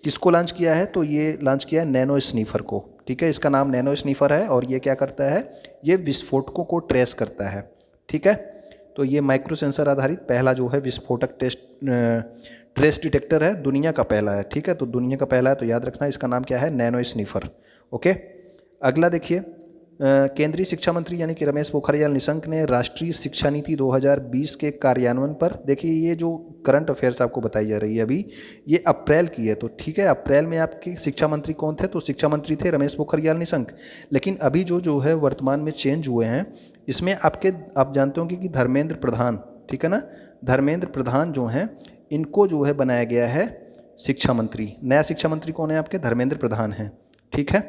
किसको लॉन्च किया है? तो ये लॉन्च किया है नैनो स्नीफर को, ठीक है। इसका नाम नैनो स्नीफर है, और ये क्या करता है? ये विस्फोटकों को ट्रेस करता है, ठीक है। तो ये माइक्रो सेंसर आधारित पहला जो है विस्फोटक ट्रेस डिटेक्टर है, दुनिया का पहला है, ठीक है। तो दुनिया का पहला है, तो याद रखना इसका नाम क्या है? Nano sniffer, okay. अगला देखिए, केंद्रीय शिक्षा मंत्री यानी कि रमेश पोखरियाल निशंक ने राष्ट्रीय शिक्षा नीति 2020 के कार्यान्वयन पर, देखिए ये जो करंट अफेयर्स आपको बताई जा रही है अभी, ये अप्रैल की है, तो ठीक है। अप्रैल में आपके शिक्षा मंत्री कौन थे? तो शिक्षा मंत्री थे रमेश पोखरियाल निशंक। लेकिन अभी जो है वर्तमान में चेंज हुए हैं, इसमें आप जानते होंगे कि धर्मेंद्र प्रधान, ठीक है ना, धर्मेंद्र प्रधान जो हैं, इनको जो है बनाया गया है शिक्षा मंत्री। नया शिक्षा मंत्री कौन है आपके? धर्मेंद्र प्रधान हैं, ठीक है।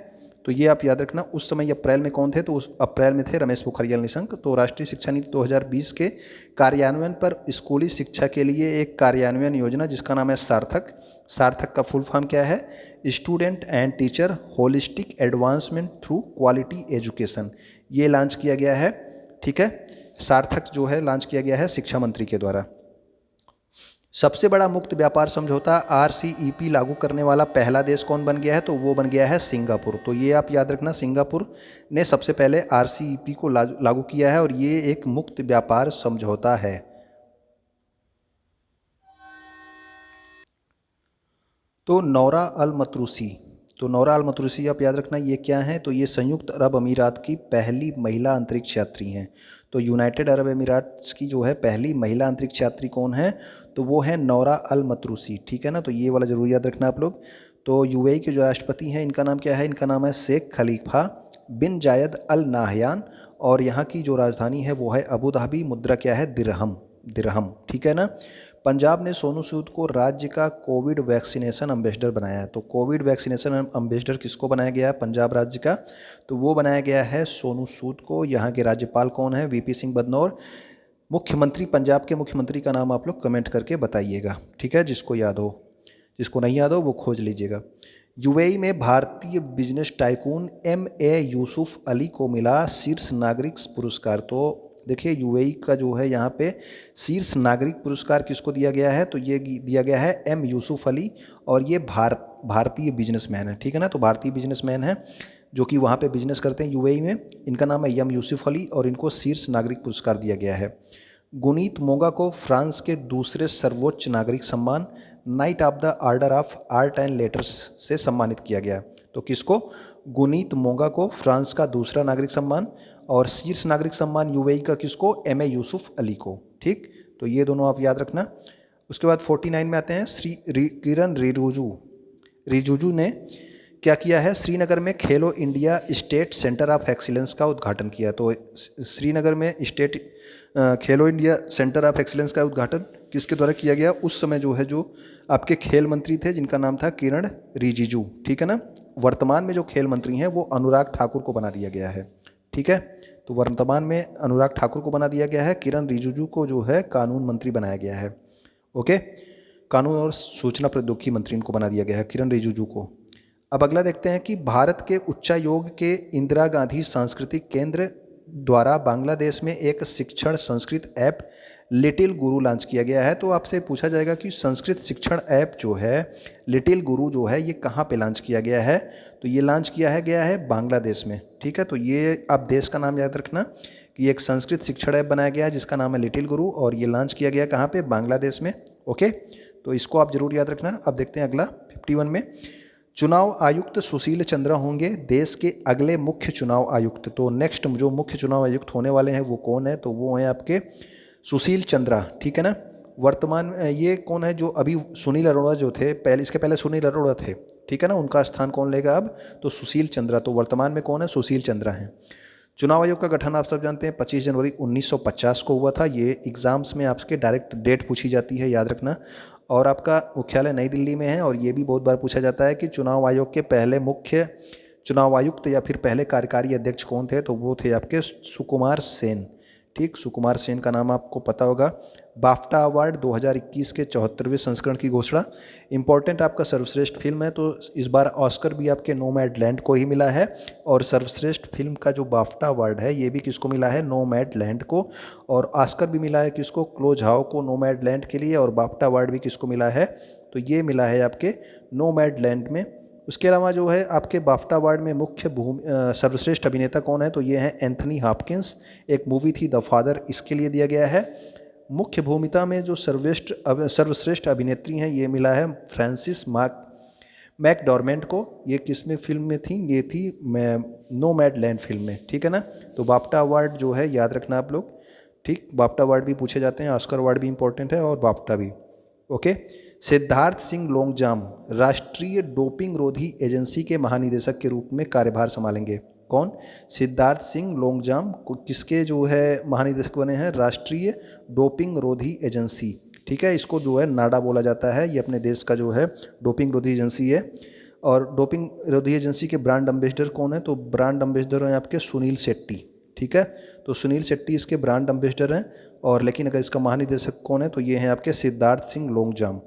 तो ये आप याद रखना। उस समय अप्रैल में कौन थे? तो उस अप्रैल में थे रमेश पोखरियाल निशंक। तो राष्ट्रीय शिक्षा नीति 2020 के कार्यान्वयन पर स्कूली शिक्षा के लिए एक कार्यान्वयन योजना, जिसका नाम है सार्थक। सार्थक का फुल फॉर्म क्या है? Student and teacher holistic advancement through quality education, ये लॉन्च किया गया है, ठीक है। सार्थक जो है लॉन्च किया गया है शिक्षा मंत्री के द्वारा। सबसे बड़ा मुक्त व्यापार समझौता RCEP लागू करने वाला पहला देश कौन बन गया है? तो वो बन गया है सिंगापुर। तो ये आप याद रखना, सिंगापुर ने सबसे पहले RCEP को लागू किया है, और ये एक मुक्त व्यापार समझौता है। तो नौरा अल मतरूसी, तो नौरा अल मतरूसी आप याद रखना, ये क्या है? तो ये संयुक्त अरब अमीरात की पहली महिला अंतरिक्ष यात्री हैं। तो यूनाइटेड अरब अमीरात्स की जो है पहली महिला अंतरिक्ष यात्री कौन है? तो वो है नौरा अल मतरूसी, ठीक है ना। तो ये वाला जरूर याद रखना आप लोग। तो यूएई के जो राष्ट्रपति हैं, इनका नाम क्या है? इनका नाम है शेख खलीफा बिन जायद अल नाहयान, और यहाँ की जो राजधानी है वो है अबू धाबी। मुद्रा क्या है? दिरहम, ठीक है ना। पंजाब ने सोनू सूद को राज्य का कोविड वैक्सीनेशन एम्बेसडर बनाया है। तो कोविड वैक्सीनेशन एम्बेसडर किसको बनाया गया है पंजाब राज्य का? तो वो बनाया गया है सोनू सूद को। यहाँ के राज्यपाल कौन है? वीपी सिंह बदनौर। मुख्यमंत्री, पंजाब के मुख्यमंत्री का नाम आप लोग कमेंट करके बताइएगा, ठीक है, जिसको याद हो। जिसको नहीं याद हो वो खोज लीजिएगा। यूएई में भारतीय business tycoon MA Yusuf Ali को मिला शीर्ष नागरिक पुरस्कार। तो देखिए यूएई का जो है यहाँ पे शीर्ष नागरिक पुरस्कार किसको दिया गया है? तो ये दिया गया है M यूसुफ अली, और ये भारतीय बिजनेसमैन है, ठीक है ना। तो भारतीय बिजनेसमैन है जो कि वहाँ पे बिजनेस करते हैं यूएई में। इनका नाम है M यूसुफ अली, और इनको शीर्ष नागरिक पुरस्कार दिया गया है। गुनीत मोंगा को फ्रांस के दूसरे सर्वोच्च नागरिक सम्मान night of the order of art and letters से सम्मानित किया गया। तो किसको? गुनीत मोंगा को फ्रांस का दूसरा नागरिक सम्मान, और शीर्ष नागरिक सम्मान यूएई का किसको? MA यूसुफ अली को, ठीक। तो ये दोनों आप याद रखना। उसके बाद 49 में आते हैं। किरण रिजिजू ने क्या किया है? श्रीनगर में खेलो India state centre of excellence का उद्घाटन किया। तो श्रीनगर में state Khelo India centre of excellence का उद्घाटन किसके द्वारा किया गया? उस समय जो है जो आपके खेल मंत्री थे, जिनका नाम था किरण रिजिजू, ठीक है ना। वर्तमान में जो खेल मंत्री हैं वो अनुराग ठाकुर को बना दिया गया है, ठीक है। तो वर्तमान में अनुराग ठाकुर को बना दिया गया है। किरण रिजिजू को जो है कानून मंत्री बनाया गया है, ओके। कानून और सूचना प्रौद्योगिकी मंत्री इनको बना दिया गया है, किरण रिजिजू को। अब अगला देखते हैं कि भारत के उच्चायोग के इंदिरा गांधी सांस्कृतिक केंद्र द्वारा बांग्लादेश में एक शिक्षण संस्कृत ऐप लिटिल गुरु लॉन्च किया गया है। तो आपसे पूछा जाएगा कि संस्कृत शिक्षण ऐप जो है लिटिल गुरु जो है ये कहाँ पे लॉन्च किया गया है, तो ये लॉन्च किया गया है बांग्लादेश में। ठीक है, तो ये आप देश का नाम याद रखना कि एक संस्कृत शिक्षण ऐप बनाया गया है जिसका नाम है लिटिल गुरु, और ये लॉन्च किया गया कहाँ पे, बांग्लादेश में। ओके, तो इसको आप जरूर याद रखना। अब देखते हैं अगला 51 में, चुनाव आयुक्त सुशील चंद्रा होंगे देश के अगले मुख्य चुनाव आयुक्त। तो नेक्स्ट जो मुख्य चुनाव आयुक्त होने वाले हैं वो कौन है, तो वो हैं आपके सुशील चंद्रा। ठीक है ना, वर्तमान ये कौन है, जो अभी सुनील अरोड़ा जो थे पहले, इसके पहले सुनील अरोड़ा थे। ठीक है ना, उनका स्थान कौन लेगा अब, तो सुशील चंद्रा। तो वर्तमान में कौन है, सुशील चंद्रा हैं। चुनाव आयोग का गठन आप सब जानते हैं 25 जनवरी 1950 को हुआ था। ये एग्जाम्स में आपके डायरेक्ट डेट पूछी जाती है, याद रखना। और आपका मुख्यालय नई दिल्ली में है। और ये भी बहुत बार पूछा जाता है कि चुनाव आयोग के पहले मुख्य चुनाव आयुक्त या फिर पहले कार्यकारी अध्यक्ष कौन थे, तो वो थे आपके सुकुमार सेन। ठीक, सुकुमार सेन का नाम आपको पता होगा। बाफ्टा अवार्ड 2021 के 74वें संस्करण की घोषणा। इंपॉर्टेंट आपका सर्वश्रेष्ठ फिल्म है, तो इस बार ऑस्कर भी आपके नोमैडलैंड को ही मिला है। और सर्वश्रेष्ठ फिल्म का जो बाफ्टा अवार्ड है ये भी किसको मिला है, नोमैडलैंड को। और ऑस्कर भी मिला है किसको, क्लो झाओ को नोमैडलैंड के लिए। और बाफ्टा अवार्ड भी किसको मिला है, तो ये मिला है आपके नोमैडलैंड में। उसके अलावा जो है आपके बाफ्टा अवार्ड में मुख्य सर्वश्रेष्ठ अभिनेता कौन है, तो ये हैं एंथनी हॉपकिंस। एक मूवी थी द फादर, इसके लिए दिया गया है। मुख्य भूमिका में जो सर्वश्रेष्ठ अभिनेत्री हैं ये मिला है फ्रांसिस मैकडॉर्मेंट को। ये किस में फिल्म में थी, ये थी नोमैडलैंड फिल्म में। ठीक है ना, तो बाफ्टा अवार्ड जो है याद रखना आप लोग। ठीक, बाफ्टा अवार्ड भी पूछे जाते हैं, ऑस्कर अवार्ड भी इंपॉर्टेंट है और बाफ्टा भी। ओके, सिद्धार्थ सिंह लोंगजाम राष्ट्रीय डोपिंग रोधी एजेंसी के महानिदेशक के रूप में कार्यभार संभालेंगे। कौन, सिद्धार्थ सिंह लोंगजाम किसके जो है महानिदेशक बने हैं, राष्ट्रीय डोपिंग रोधी एजेंसी। ठीक है, इसको जो है नाडा बोला जाता है। ये अपने देश का जो है डोपिंग रोधी एजेंसी है। और डोपिंग रोधी एजेंसी के ब्रांड एम्बेसडर कौन है, तो ब्रांड एम्बेसडर हैं आपके सुनील शेट्टी। ठीक है, तो सुनील शेट्टी इसके ब्रांड एम्बेसडर हैं। और लेकिन अगर इसका महानिदेशक कौन है, तो ये हैं आपके सिद्धार्थ सिंह लोंगजाम।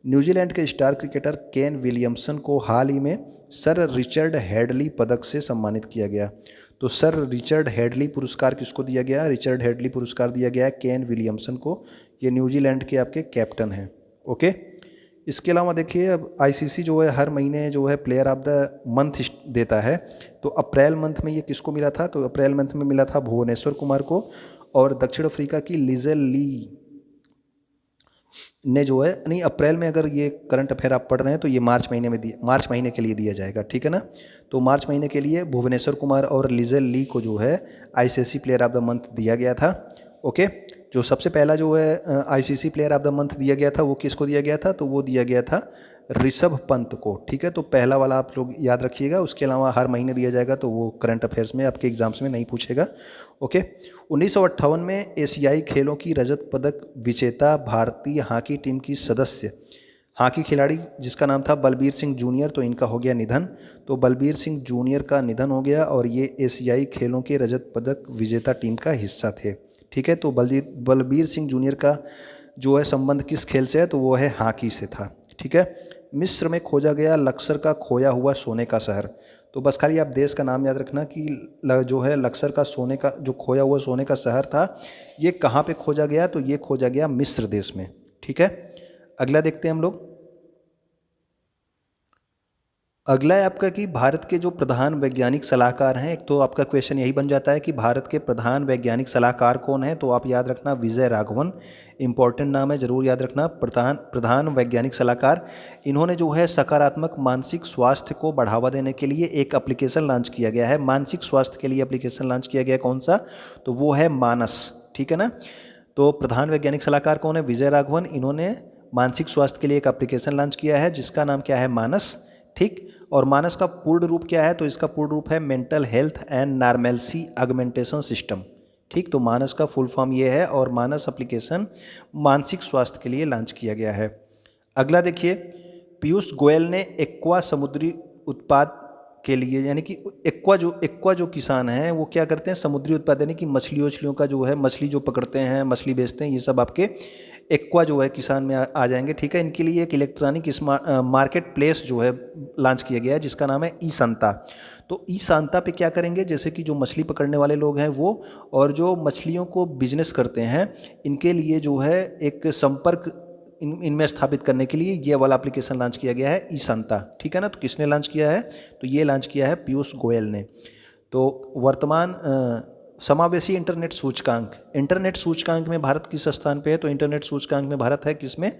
न्यूजीलैंड के स्टार क्रिकेटर केन विलियमसन को हाल ही में सर रिचर्ड हेडली पदक से सम्मानित किया गया। तो सर रिचर्ड हेडली पुरस्कार किसको दिया गया, रिचर्ड हेडली पुरस्कार दिया गया है केन विलियमसन को। ये न्यूजीलैंड के आपके कैप्टन हैं। ओके, इसके अलावा देखिए अब आईसीसी जो है हर महीने जो है प्लेयर ऑफ द मंथ देता है। तो अप्रैल मंथ में ये किसको मिला था, तो अप्रैल मंथ में मिला था भुवनेश्वर कुमार को। और दक्षिण अफ्रीका की लिजेल ली ने जो है, नहीं अप्रैल में, अगर ये करंट अफेयर आप पढ़ रहे हैं तो ये मार्च महीने के लिए दिया जाएगा। ठीक है ना, तो मार्च महीने के लिए भुवनेश्वर कुमार और लिजेल ली को जो है ICC player of the month दिया गया था। ओके, जो सबसे पहला जो है ICC player of the month दिया गया था वो किसको दिया गया था, तो वो दिया गया था ऋषभ पंत को। ठीक है, तो पहला वाला आप लोग याद रखिएगा। उसके अलावा हर महीने दिया जाएगा, तो वो करंट अफेयर्स में आपके एग्जाम्स में नहीं पूछेगा। ओके, 1958 में एशियाई खेलों की रजत पदक विजेता भारतीय हॉकी टीम की सदस्य हॉकी खिलाड़ी जिसका नाम था बलबीर सिंह जूनियर, तो इनका हो गया निधन। तो बलबीर सिंह जूनियर का निधन हो गया और ये एशियाई खेलों के रजत पदक विजेता टीम का हिस्सा थे। ठीक है, तो बलबीर सिंह जूनियर का जो है संबंध किस खेल से है, तो वो है हॉकी से था। ठीक है, मिस्र में खोजा गया लक्सर का खोया हुआ सोने का शहर। तो बस खाली आप देश का नाम याद रखना कि जो है लक्सर का सोने का जो खोया हुआ सोने का शहर था ये कहाँ पे खोजा गया, तो ये खोजा गया मिस्र देश में। ठीक है, अगला देखते हैं हम लोग। अगला है आपका कि भारत के जो प्रधान वैज्ञानिक सलाहकार हैं। एक तो आपका क्वेश्चन यही बन जाता है कि भारत के प्रधान वैज्ञानिक सलाहकार कौन है, तो आप याद रखना विजय राघवन। इंपॉर्टेंट नाम है, जरूर याद रखना। प्रधान वैज्ञानिक सलाहकार, इन्होंने जो है सकारात्मक मानसिक स्वास्थ्य को बढ़ावा देने के लिए एक एप्लीकेशन लॉन्च किया गया है। मानसिक स्वास्थ्य के लिए एप्लीकेशन लॉन्च किया गया, कौन सा, तो वो है मानस। ठीक है ना, तो प्रधान वैज्ञानिक सलाहकार कौन है, विजय राघवन। इन्होंने मानसिक स्वास्थ्य के लिए एक एप्लीकेशन लॉन्च किया है जिसका नाम क्या है, मानस। ठीक, और मानस का पूर्ण रूप क्या है, तो इसका पूर्ण रूप है mental health and normalcy augmentation system. ठीक, तो मानस का फुल फॉर्म ये है और मानस एप्लीकेशन मानसिक स्वास्थ्य के लिए लॉन्च किया गया है। अगला देखिए, पीयूष गोयल ने एक्वा समुद्री उत्पाद के लिए, यानी कि एक्वा जो किसान हैं वो क्या करते हैं, समुद्री उत्पाद यानी कि मछलियों का जो है, मछली जो पकड़ते हैं, मछली बेचते हैं, ये सब आपके एक्वा जो है किसान में आ जाएंगे, ठीक है। इनके लिए एक इलेक्ट्रॉनिक मार्केट प्लेस जो है लॉन्च किया गया है जिसका नाम है ई संता। तो ई सांता पे क्या करेंगे, जैसे कि जो मछली पकड़ने वाले लोग हैं वो, और जो मछलियों को बिजनेस करते हैं, इनके लिए जो है एक संपर्क इनमें स्थापित करने के लिए ये वाला एप्लीकेशन लॉन्च किया गया है ई संता, ठीक है ना। तो किसने लॉन्च किया है, तो ये लॉन्च किया है पीयूष गोयल ने। तो वर्तमान समावेशी इंटरनेट सूचकांक में भारत किस स्थान पे है, तो इंटरनेट सूचकांक में भारत है किसमें,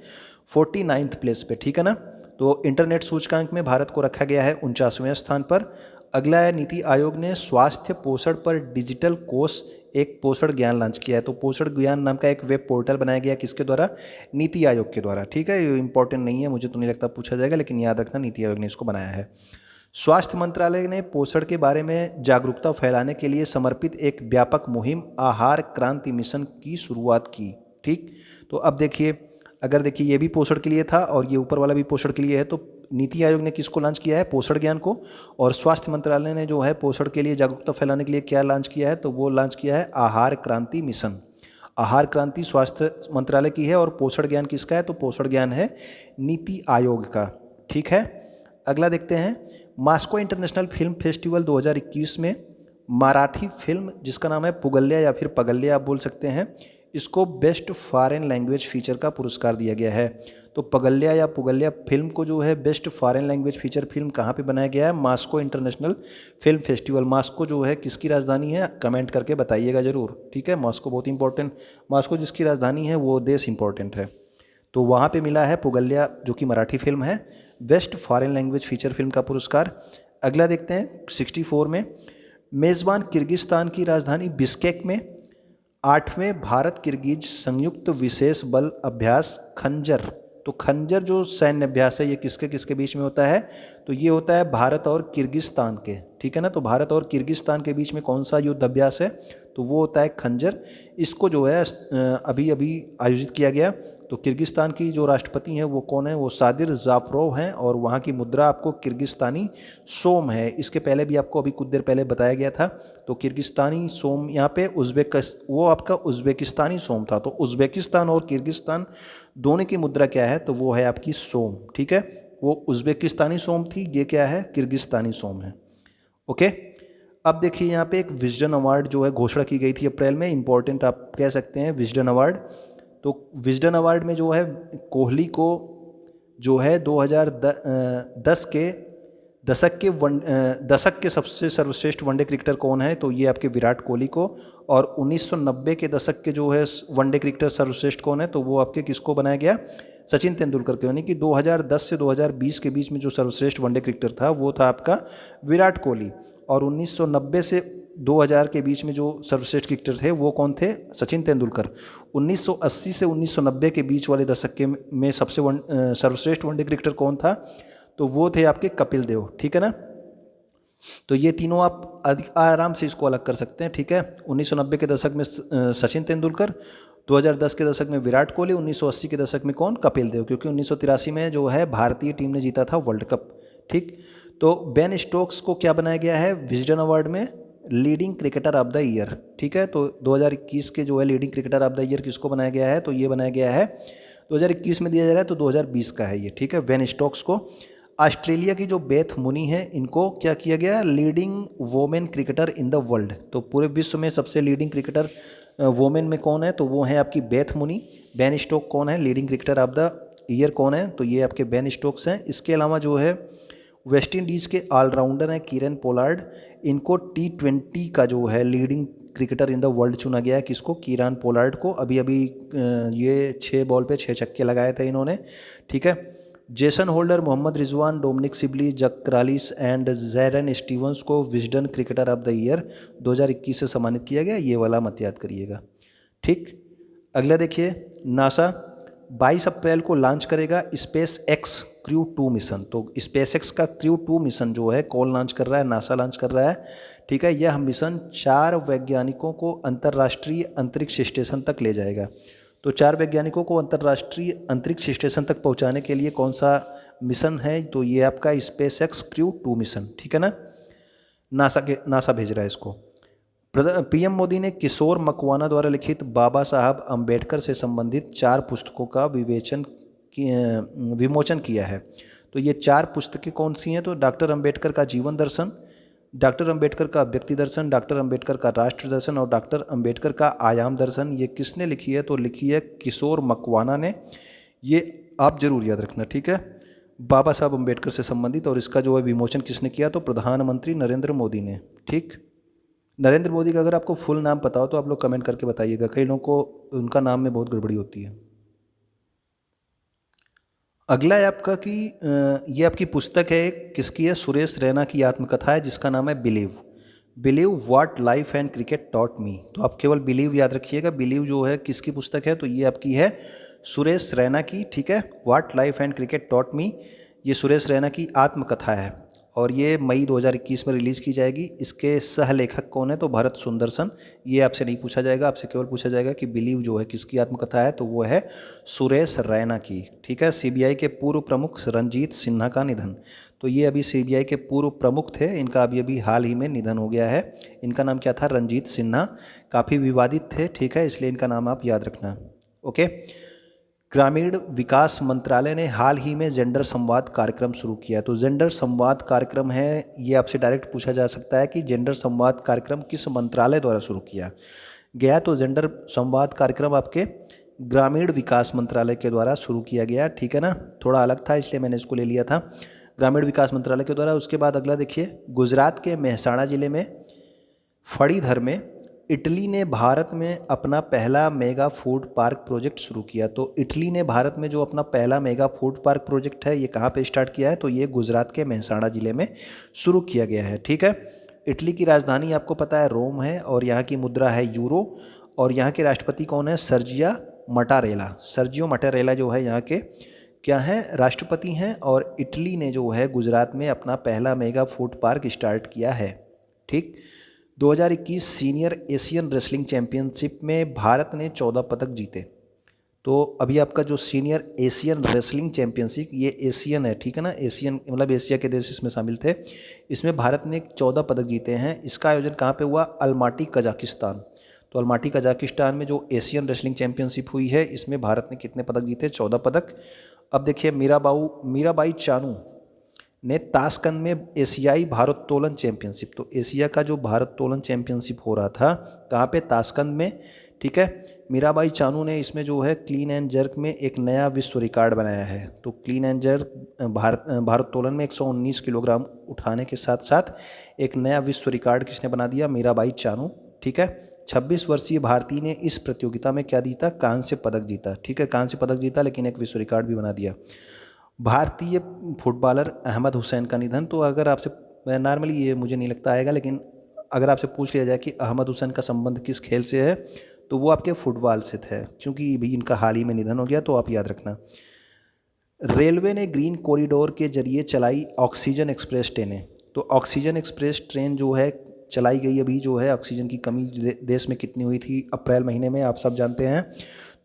49th प्लेस पे, ठीक है ना। तो इंटरनेट सूचकांक में भारत को रखा गया है 49वें स्थान पर। अगला है, नीति आयोग ने स्वास्थ्य पोषण पर डिजिटल कोष एक पोषण ज्ञान लॉन्च किया है। तो पोषण ज्ञान नाम का एक वेब पोर्टल बनाया गया किसके द्वारा, नीति आयोग के द्वारा, ठीक है। ये इंपॉर्टेंट नहीं है, मुझे तो नहीं लगता पूछा जाएगा, लेकिन याद रखना नीति आयोग ने इसको बनाया है। स्वास्थ्य मंत्रालय ने पोषण के बारे में जागरूकता फैलाने के लिए समर्पित एक व्यापक मुहिम आहार क्रांति मिशन की शुरुआत की, ठीक। तो अब देखिए, अगर देखिए ये भी पोषण के लिए था और ये ऊपर वाला भी पोषण के लिए है, तो नीति आयोग ने किसको लॉन्च किया है, पोषण ज्ञान को, और स्वास्थ्य मंत्रालय ने जो है पोषण के लिए जागरूकता फैलाने के लिए क्या लॉन्च किया है, तो वो लॉन्च किया है आहार क्रांति मिशन। आहार क्रांति स्वास्थ्य मंत्रालय की है और पोषण ज्ञान किसका है, तो पोषण ज्ञान है नीति आयोग का, ठीक है। अगला देखते हैं, मॉस्को इंटरनेशनल फिल्म फेस्टिवल 2021 में मराठी फिल्म जिसका नाम है पुगल्या या फिर पगल्या आप बोल सकते हैं, इसको बेस्ट फॉरेन लैंग्वेज फीचर का पुरस्कार दिया गया है। तो पगल्या या पुगल्या फिल्म को जो है best foreign language feature film कहाँ पे बनाया गया है, Moscow international film festival. Moscow जो है किसकी राजधानी है, कमेंट करके बताइएगा ज़रूर, ठीक है। मॉस्को बहुत इंपॉर्टेंट, मॉस्को जिसकी राजधानी है वो देश इंपॉर्टेंट है। तो वहाँ पे मिला है पुगल्या जो कि मराठी फिल्म है, best foreign language feature film का पुरस्कार। अगला देखते हैं 64 में, मेज़बान किर्गिस्तान की राजधानी बिश्केक में 8वें भारत किर्गिज संयुक्त विशेष बल अभ्यास खंजर। तो खंजर जो सैन्य अभ्यास है ये किसके किसके बीच में होता है, तो ये होता है भारत और किर्गिस्तान के, ठीक है ना। तो भारत और किर्गिस्तान के बीच में कौन सा युद्ध अभ्यास है, तो वो होता है खंजर। इसको जो है अभी अभी आयोजित किया गया। तो किर्गिस्तान की जो राष्ट्रपति हैं वो कौन है, वो सादिर जाफरोव हैं, और वहाँ की मुद्रा आपको किर्गिस्तानी सोम है। इसके पहले भी आपको अभी कुछ देर पहले बताया गया था। तो किर्गिस्तानी सोम यहाँ पे वो आपका उज़्बेकिस्तानी सोम था। तो उज़्बेकिस्तान और किर्गिस्तान दोनों की मुद्रा क्या है, तो वो है आपकी सोम, ठीक है। वो उज़्बेकिस्तानी सोम थी, ये क्या है, किर्गिस्तानी सोम है, ओके। अब देखिए यहाँ पे एक विजडन अवार्ड जो है घोषणा की गई थी अप्रैल में, इंपॉर्टेंट आप कह सकते हैं विजडन अवार्ड। तो विजडन अवार्ड में जो है कोहली को जो है 2010 के दशक के सबसे सर्वश्रेष्ठ वनडे क्रिकेटर कौन है, तो ये आपके विराट कोहली को। और 1990 के दशक के जो है वनडे क्रिकेटर सर्वश्रेष्ठ कौन है, तो वो आपके किसको बनाया गया, सचिन तेंदुलकर को। यानी कि 2010 से 2020 के बीच में जो सर्वश्रेष्ठ वनडे क्रिकेटर था वो था आपका विराट कोहली, और 1990 से 2000 के बीच में जो सर्वश्रेष्ठ क्रिकेटर थे वो कौन थे, सचिन तेंदुलकर। 1980 से 1990 के बीच वाले दशक के में सबसे सर्वश्रेष्ठ वनडे क्रिकेटर कौन था, तो वो थे आपके कपिल देव, ठीक है ना। तो ये तीनों आप आराम से इसको अलग कर सकते हैं, ठीक है। 1990 के दशक में सचिन तेंदुलकर, 2010 के दशक में विराट कोहली, 1980 के दशक में कौन, कपिल देव, क्योंकि 1983 में जो है भारतीय टीम ने जीता था वर्ल्ड कप, ठीक। तो बेन स्टोक्स को क्या बनाया गया है विजडन अवार्ड में, leading cricketer of the year, ठीक है। तो 2021 के जो है leading cricketer of the year किसको बनाया गया है, तो ये बनाया गया है 2021 में दिया जा रहा है, तो 2020 का है ये, ठीक है। बेन स्टोक्स को। ऑस्ट्रेलिया की जो बेथ मुनी है इनको क्या किया गया, leading women cricketer in the world. तो पूरे विश्व में सबसे लीडिंग क्रिकेटर वोमेन में कौन है, तो वो है आपकी बेथ मुनी। बेन स्टोक कौन है, leading cricketer of the year कौन है, तो ये आपके बेन स्टोक्स हैं। इसके अलावा जो है वेस्ट इंडीज़ के ऑलराउंडर हैं कीरन पोलार्ड, इनको T20 का जो है leading cricketer in the world चुना गया है, किसको, कीरन पोलार्ड को। अभी अभी ये 6 बॉल पे 6 छक्के लगाए थे इन्होंने, ठीक है। Jason Holder, Mohammad Rizwan, Dominic Sibley, Zak Crawley and Darren Stevens को Wisden cricketer of the year 2021 से सम्मानित किया गया, ये वाला मत याद करिएगा, ठीक। अगला देखिए, नासा 22 अप्रैल को लॉन्च करेगा स्पेस एक्स क्रू 2 मिशन। तो स्पेस एक्स का क्रू 2 मिशन जो है कौन लॉन्च कर रहा है, नासा लॉन्च कर रहा है, ठीक है। यह मिशन 4 वैज्ञानिकों को अंतर्राष्ट्रीय अंतरिक्ष स्टेशन तक ले जाएगा। तो 4 वैज्ञानिकों को अंतर्राष्ट्रीय अंतरिक्ष स्टेशन तक पहुंचाने के लिए कौन सा मिशन है, तो ये आपका स्पेस एक्स क्रू 2 मिशन, ठीक है ना। नासा भेज रहा है इसको। पीएम मोदी ने किशोर मकवाना द्वारा लिखित बाबा साहब अम्बेडकर से संबंधित 4 पुस्तकों का विमोचन किया है। तो ये 4 पुस्तकें कौन सी हैं? तो डॉक्टर अम्बेडकर का जीवन दर्शन, डॉक्टर अम्बेडकर का व्यक्ति दर्शन, डॉक्टर अम्बेडकर का राष्ट्र दर्शन और डॉक्टर अम्बेडकर का आयाम दर्शन। ये किसने लिखी है? तो लिखी है किशोर मकवाना ने। ये आप जरूर याद रखना, ठीक है। बाबा साहब अम्बेडकर से संबंधित, और इसका जो है विमोचन किसने किया? तो प्रधानमंत्री नरेंद्र मोदी ने, ठीक। नरेंद्र मोदी का अगर आपको फुल नाम पता हो तो आप लोग कमेंट करके बताइएगा, कई लोगों को उनका नाम में बहुत गड़बड़ी होती है। अगला है आपका कि ये आपकी पुस्तक है, किसकी है? सुरेश रैना की आत्मकथा है जिसका नाम है believe. Believe what life and cricket taught me. तो आप केवल बिलीव याद रखिएगा। बिलीव जो है किसकी पुस्तक है? तो ये आपकी है सुरेश रैना की, ठीक है। What life and cricket taught me, ये सुरेश रैना की आत्मकथा है और ये मई 2021 में रिलीज़ की जाएगी। इसके सह लेखक कौन है? तो भरत सुंदरसन। ये आपसे नहीं पूछा जाएगा, आपसे केवल पूछा जाएगा कि बिलीव जो है किसकी आत्मकथा है? तो वो है सुरेश रैना की, ठीक है। सीबीआई के पूर्व प्रमुख रंजीत सिन्हा का निधन। तो ये अभी सीबीआई के पूर्व प्रमुख थे, इनका अभी हाल ही में निधन हो गया है। इनका नाम क्या था? रंजीत सिन्हा। काफ़ी विवादित थे, ठीक है, इसलिए इनका नाम आप याद रखना, ओके। ग्रामीण विकास मंत्रालय ने हाल ही में जेंडर संवाद कार्यक्रम शुरू किया। तो जेंडर संवाद कार्यक्रम है, ये आपसे डायरेक्ट पूछा जा सकता है कि जेंडर संवाद कार्यक्रम किस मंत्रालय द्वारा शुरू किया गया? तो जेंडर संवाद कार्यक्रम आपके ग्रामीण विकास मंत्रालय के द्वारा शुरू किया गया, ठीक है ना। थोड़ा अलग था इसलिए मैंने इसको ले लिया था, ग्रामीण विकास मंत्रालय के द्वारा। उसके बाद अगला देखिए, गुजरात के मेहसाणा जिले में फणीधर में इटली ने भारत में अपना पहला मेगा फूड पार्क प्रोजेक्ट शुरू किया। तो इटली ने भारत में जो अपना पहला मेगा फूड पार्क प्रोजेक्ट है, ये कहाँ पे स्टार्ट किया है? तो ये गुजरात के मेहसाणा जिले में शुरू किया गया है, ठीक है। इटली की राजधानी आपको पता है रोम है और यहाँ की मुद्रा है यूरो, और यहाँ के राष्ट्रपति कौन है? सर्जिया मटारेला। सर्जियो मटारेला जो है यहाँ के क्या हैं? राष्ट्रपति हैं। और इटली ने जो है गुजरात में अपना पहला मेगा फूड पार्क स्टार्ट किया है, ठीक। 2021 सीनियर एशियन रेसलिंग चैंपियनशिप में भारत ने 14 पदक जीते। तो अभी आपका जो सीनियर एशियन रेसलिंग चैंपियनशिप, ये एशियन है, ठीक है ना। एशियन मतलब एशिया के देश इसमें शामिल थे। इसमें भारत ने 14 पदक जीते हैं। इसका आयोजन कहाँ पे हुआ? Almaty Kazakhstan. तो अलमाटी कजाकिस्तान में जो एशियन रेसलिंग चैंपियनशिप हुई है, इसमें भारत ने कितने पदक जीते? 14 पदक। अब देखिए, मीराबाई चानू ने ताशकंद में एशियाई भारोत्तोलन चैंपियनशिप, तो एशिया का जो भारोत्तोलन चैंपियनशिप हो रहा था कहाँ पे? ताशकंद में, ठीक है। मीराबाई चानू ने इसमें जो है क्लीन एंड जर्क में एक नया विश्व रिकॉर्ड बनाया है। तो क्लीन एंड जर्क भारोत्तोलन में 119 किलोग्राम उठाने के साथ साथ एक नया विश्व रिकॉर्ड किसने बना दिया? मीराबाई चानू, ठीक है। 26 वर्षीय भारतीय ने इस प्रतियोगिता में क्या जीता? कांस्य पदक जीता, ठीक है। कांस्य पदक जीता, लेकिन एक विश्व रिकॉर्ड भी बना दिया। भारतीय फुटबॉलर अहमद हुसैन का निधन। तो अगर आपसे नॉर्मली ये मुझे नहीं लगता आएगा, लेकिन अगर आपसे पूछ लिया जाए कि अहमद हुसैन का संबंध किस खेल से है, तो वो आपके फुटबॉल से है, क्योंकि भी इनका हाल ही में निधन हो गया, तो आप याद रखना। रेलवे ने ग्रीन कॉरिडोर के जरिए चलाई ऑक्सीजन एक्सप्रेस ट्रेनें। तो ऑक्सीजन एक्सप्रेस ट्रेन जो है चलाई गई। अभी जो है ऑक्सीजन की कमी देश में कितनी हुई थी अप्रैल महीने में, आप सब जानते हैं।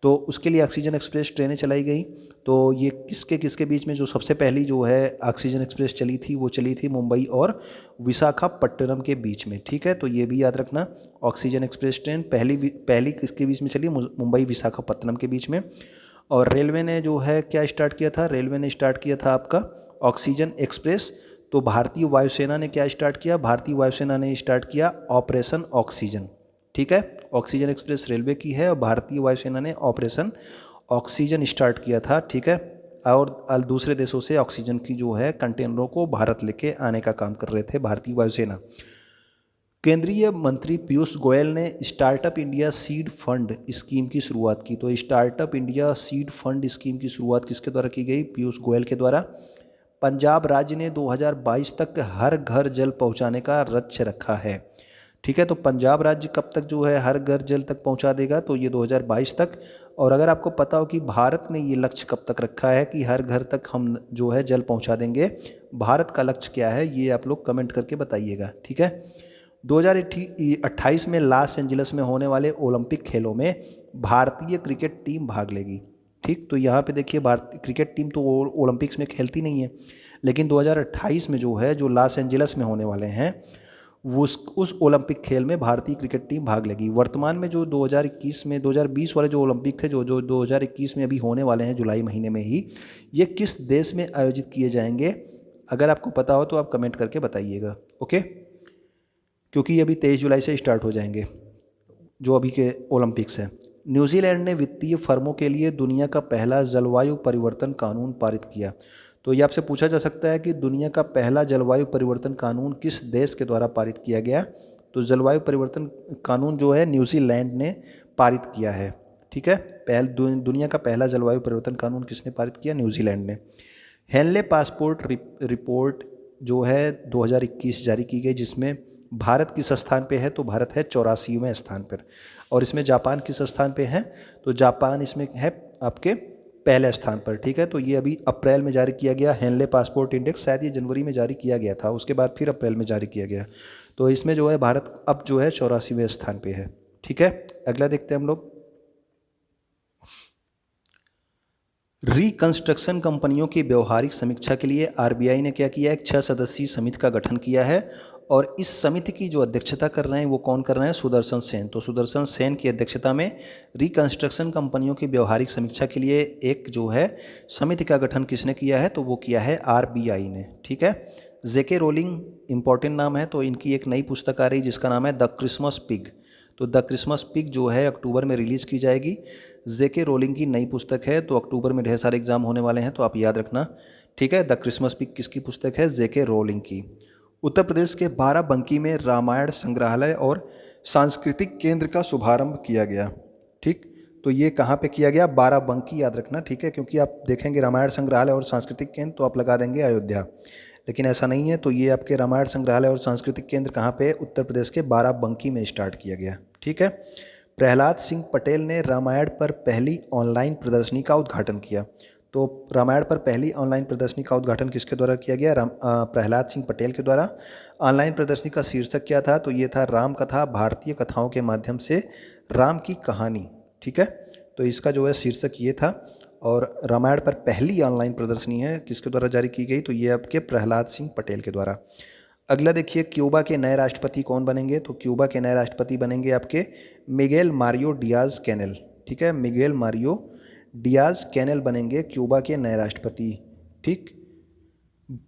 तो उसके लिए ऑक्सीजन एक्सप्रेस ट्रेनें चलाई गई। तो ये किसके किसके बीच में जो सबसे पहली जो है ऑक्सीजन एक्सप्रेस चली थी, वो चली थी मुंबई और विशाखापट्टनम के बीच में, ठीक है। तो ये भी याद रखना, ऑक्सीजन एक्सप्रेस ट्रेन पहली किसके बीच में चली? मुंबई विशाखापट्टनम के बीच में। और रेलवे ने जो है क्या स्टार्ट किया था? रेलवे ने स्टार्ट किया था आपका ऑक्सीजन एक्सप्रेस। तो भारतीय वायुसेना ने क्या स्टार्ट किया? भारतीय वायुसेना ने स्टार्ट किया ऑपरेशन ऑक्सीजन, ठीक है। ऑक्सीजन एक्सप्रेस रेलवे की है और भारतीय वायुसेना ने ऑपरेशन ऑक्सीजन स्टार्ट किया था, ठीक है। और दूसरे देशों से ऑक्सीजन की जो है कंटेनरों को भारत लेके आने का काम कर रहे थे भारतीय वायुसेना। केंद्रीय मंत्री पीयूष गोयल ने startup India seed fund scheme की शुरुआत की। तो startup India seed fund scheme की शुरुआत किसके द्वारा की गई? पीयूष गोयल के द्वारा। पंजाब राज्य ने 2022 तक हर घर जल पहुंचाने का लक्ष्य रखा है, ठीक है। तो पंजाब राज्य कब तक जो है हर घर जल तक पहुंचा देगा? तो ये 2022 तक। और अगर आपको पता हो कि भारत ने ये लक्ष्य कब तक रखा है कि हर घर तक हम जो है जल पहुंचा देंगे, भारत का लक्ष्य क्या है, ये आप लोग कमेंट करके बताइएगा, ठीक है। 2028 में लॉस एंजलिस में होने वाले ओलंपिक खेलों में भारतीय क्रिकेट टीम भाग लेगी, ठीक। तो यहाँ पे देखिए, भारतीय क्रिकेट टीम तो ओलंपिक्स में खेलती नहीं है, लेकिन 2028 में जो है जो लॉस एंजलिस में होने वाले हैं उस ओलंपिक खेल में भारतीय क्रिकेट टीम भाग लेगी। वर्तमान में जो 2021 में 2020 वाले जो ओलंपिक थे जो 2021 में अभी होने वाले हैं जुलाई महीने में ही, ये किस देश में आयोजित किए जाएंगे? अगर आपको पता हो तो आप कमेंट करके बताइएगा, ओके। क्योंकि ये अभी 23 जुलाई से स्टार्ट हो जाएंगे जो अभी के ओलंपिक्स हैं। न्यूजीलैंड ने वित्तीय फर्मों के लिए दुनिया का पहला जलवायु परिवर्तन कानून पारित किया। तो ये आपसे पूछा जा सकता है कि दुनिया का पहला जलवायु परिवर्तन कानून किस देश के द्वारा पारित किया गया? तो जलवायु परिवर्तन कानून जो है न्यूजीलैंड ने पारित किया है, ठीक है। दुनिया का पहला जलवायु परिवर्तन कानून किसने पारित किया? न्यूजीलैंड ने। हेनले पासपोर्ट रिपोर्ट जो है 2021 जारी की गई, जिसमें भारत किस स्थान पे है? तो भारत है 84वें स्थान पर। और इसमें जापान किस स्थान पे है? तो जापान इसमें है आपके पहले स्थान पर, ठीक है। तो ये अभी अप्रैल में जारी किया गया हेनले पासपोर्ट इंडेक्स, शायद ये जनवरी में जारी किया गया था, उसके बाद फिर अप्रैल में जारी किया गया। तो इसमें जो है भारत अब जो है 84वें स्थान पे है, ठीक है। अगला देखते हैं हम लोग। रिकंस्ट्रक्शन कंपनियों की व्यवहारिक समीक्षा के लिए आरबीआई ने क्या किया? एक 6 सदस्यीय समिति का गठन किया है और इस समिति की जो अध्यक्षता कर रहे हैं वो कौन कर रहे हैं? सुदर्शन सेन। तो सुदर्शन सेन की अध्यक्षता में रिकंस्ट्रक्शन कंपनियों की व्यवहारिक समीक्षा के लिए एक जो है समिति का गठन किसने किया है? तो वो किया है आरबीआई ने, ठीक है। जेके रोलिंग इंपॉर्टेंट नाम है, तो इनकी एक नई पुस्तक आ रही जिसका नाम है द क्रिसमस पिग। तो द क्रिसमस पिग जो है अक्टूबर में रिलीज़ की जाएगी। जेके रोलिंग की नई पुस्तक है, तो अक्टूबर में ढेर सारे एग्जाम होने वाले हैं, तो आप याद रखना, ठीक है। द क्रिसमस पिग किसकी पुस्तक है? जेके रोलिंग की। उत्तर प्रदेश के बाराबंकी में रामायण संग्रहालय और सांस्कृतिक केंद्र का शुभारंभ किया गया, ठीक। तो ये कहाँ पे किया गया? बाराबंकी, याद रखना, ठीक है। क्योंकि आप देखेंगे रामायण संग्रहालय और सांस्कृतिक केंद्र तो आप लगा देंगे अयोध्या, लेकिन ऐसा नहीं है। तो ये आपके रामायण संग्रहालय और सांस्कृतिक केंद्र कहाँ पे? उत्तर प्रदेश के बाराबंकी में स्टार्ट किया गया, ठीक है। प्रहलाद सिंह पटेल ने रामायण पर पहली ऑनलाइन प्रदर्शनी का उद्घाटन किया। तो रामायण पर पहली ऑनलाइन प्रदर्शनी का उद्घाटन किसके द्वारा किया गया? प्रहलाद सिंह पटेल के द्वारा। ऑनलाइन प्रदर्शनी का शीर्षक क्या था? तो ये था राम कथा, भारतीय कथाओं के माध्यम से राम की कहानी, ठीक है। तो इसका जो है शीर्षक ये था। और रामायण पर पहली ऑनलाइन प्रदर्शनी है किसके द्वारा जारी की गई? तो ये आपके प्रहलाद सिंह पटेल के द्वारा। अगला देखिए, क्यूबा के नए राष्ट्रपति कौन बनेंगे? तो क्यूबा के नए राष्ट्रपति बनेंगे आपके मिगेल मारियो डियाज कैनेल, ठीक है। मिगेल मारियो डियाज कैनेल बनेंगे क्यूबा के नए राष्ट्रपति, ठीक।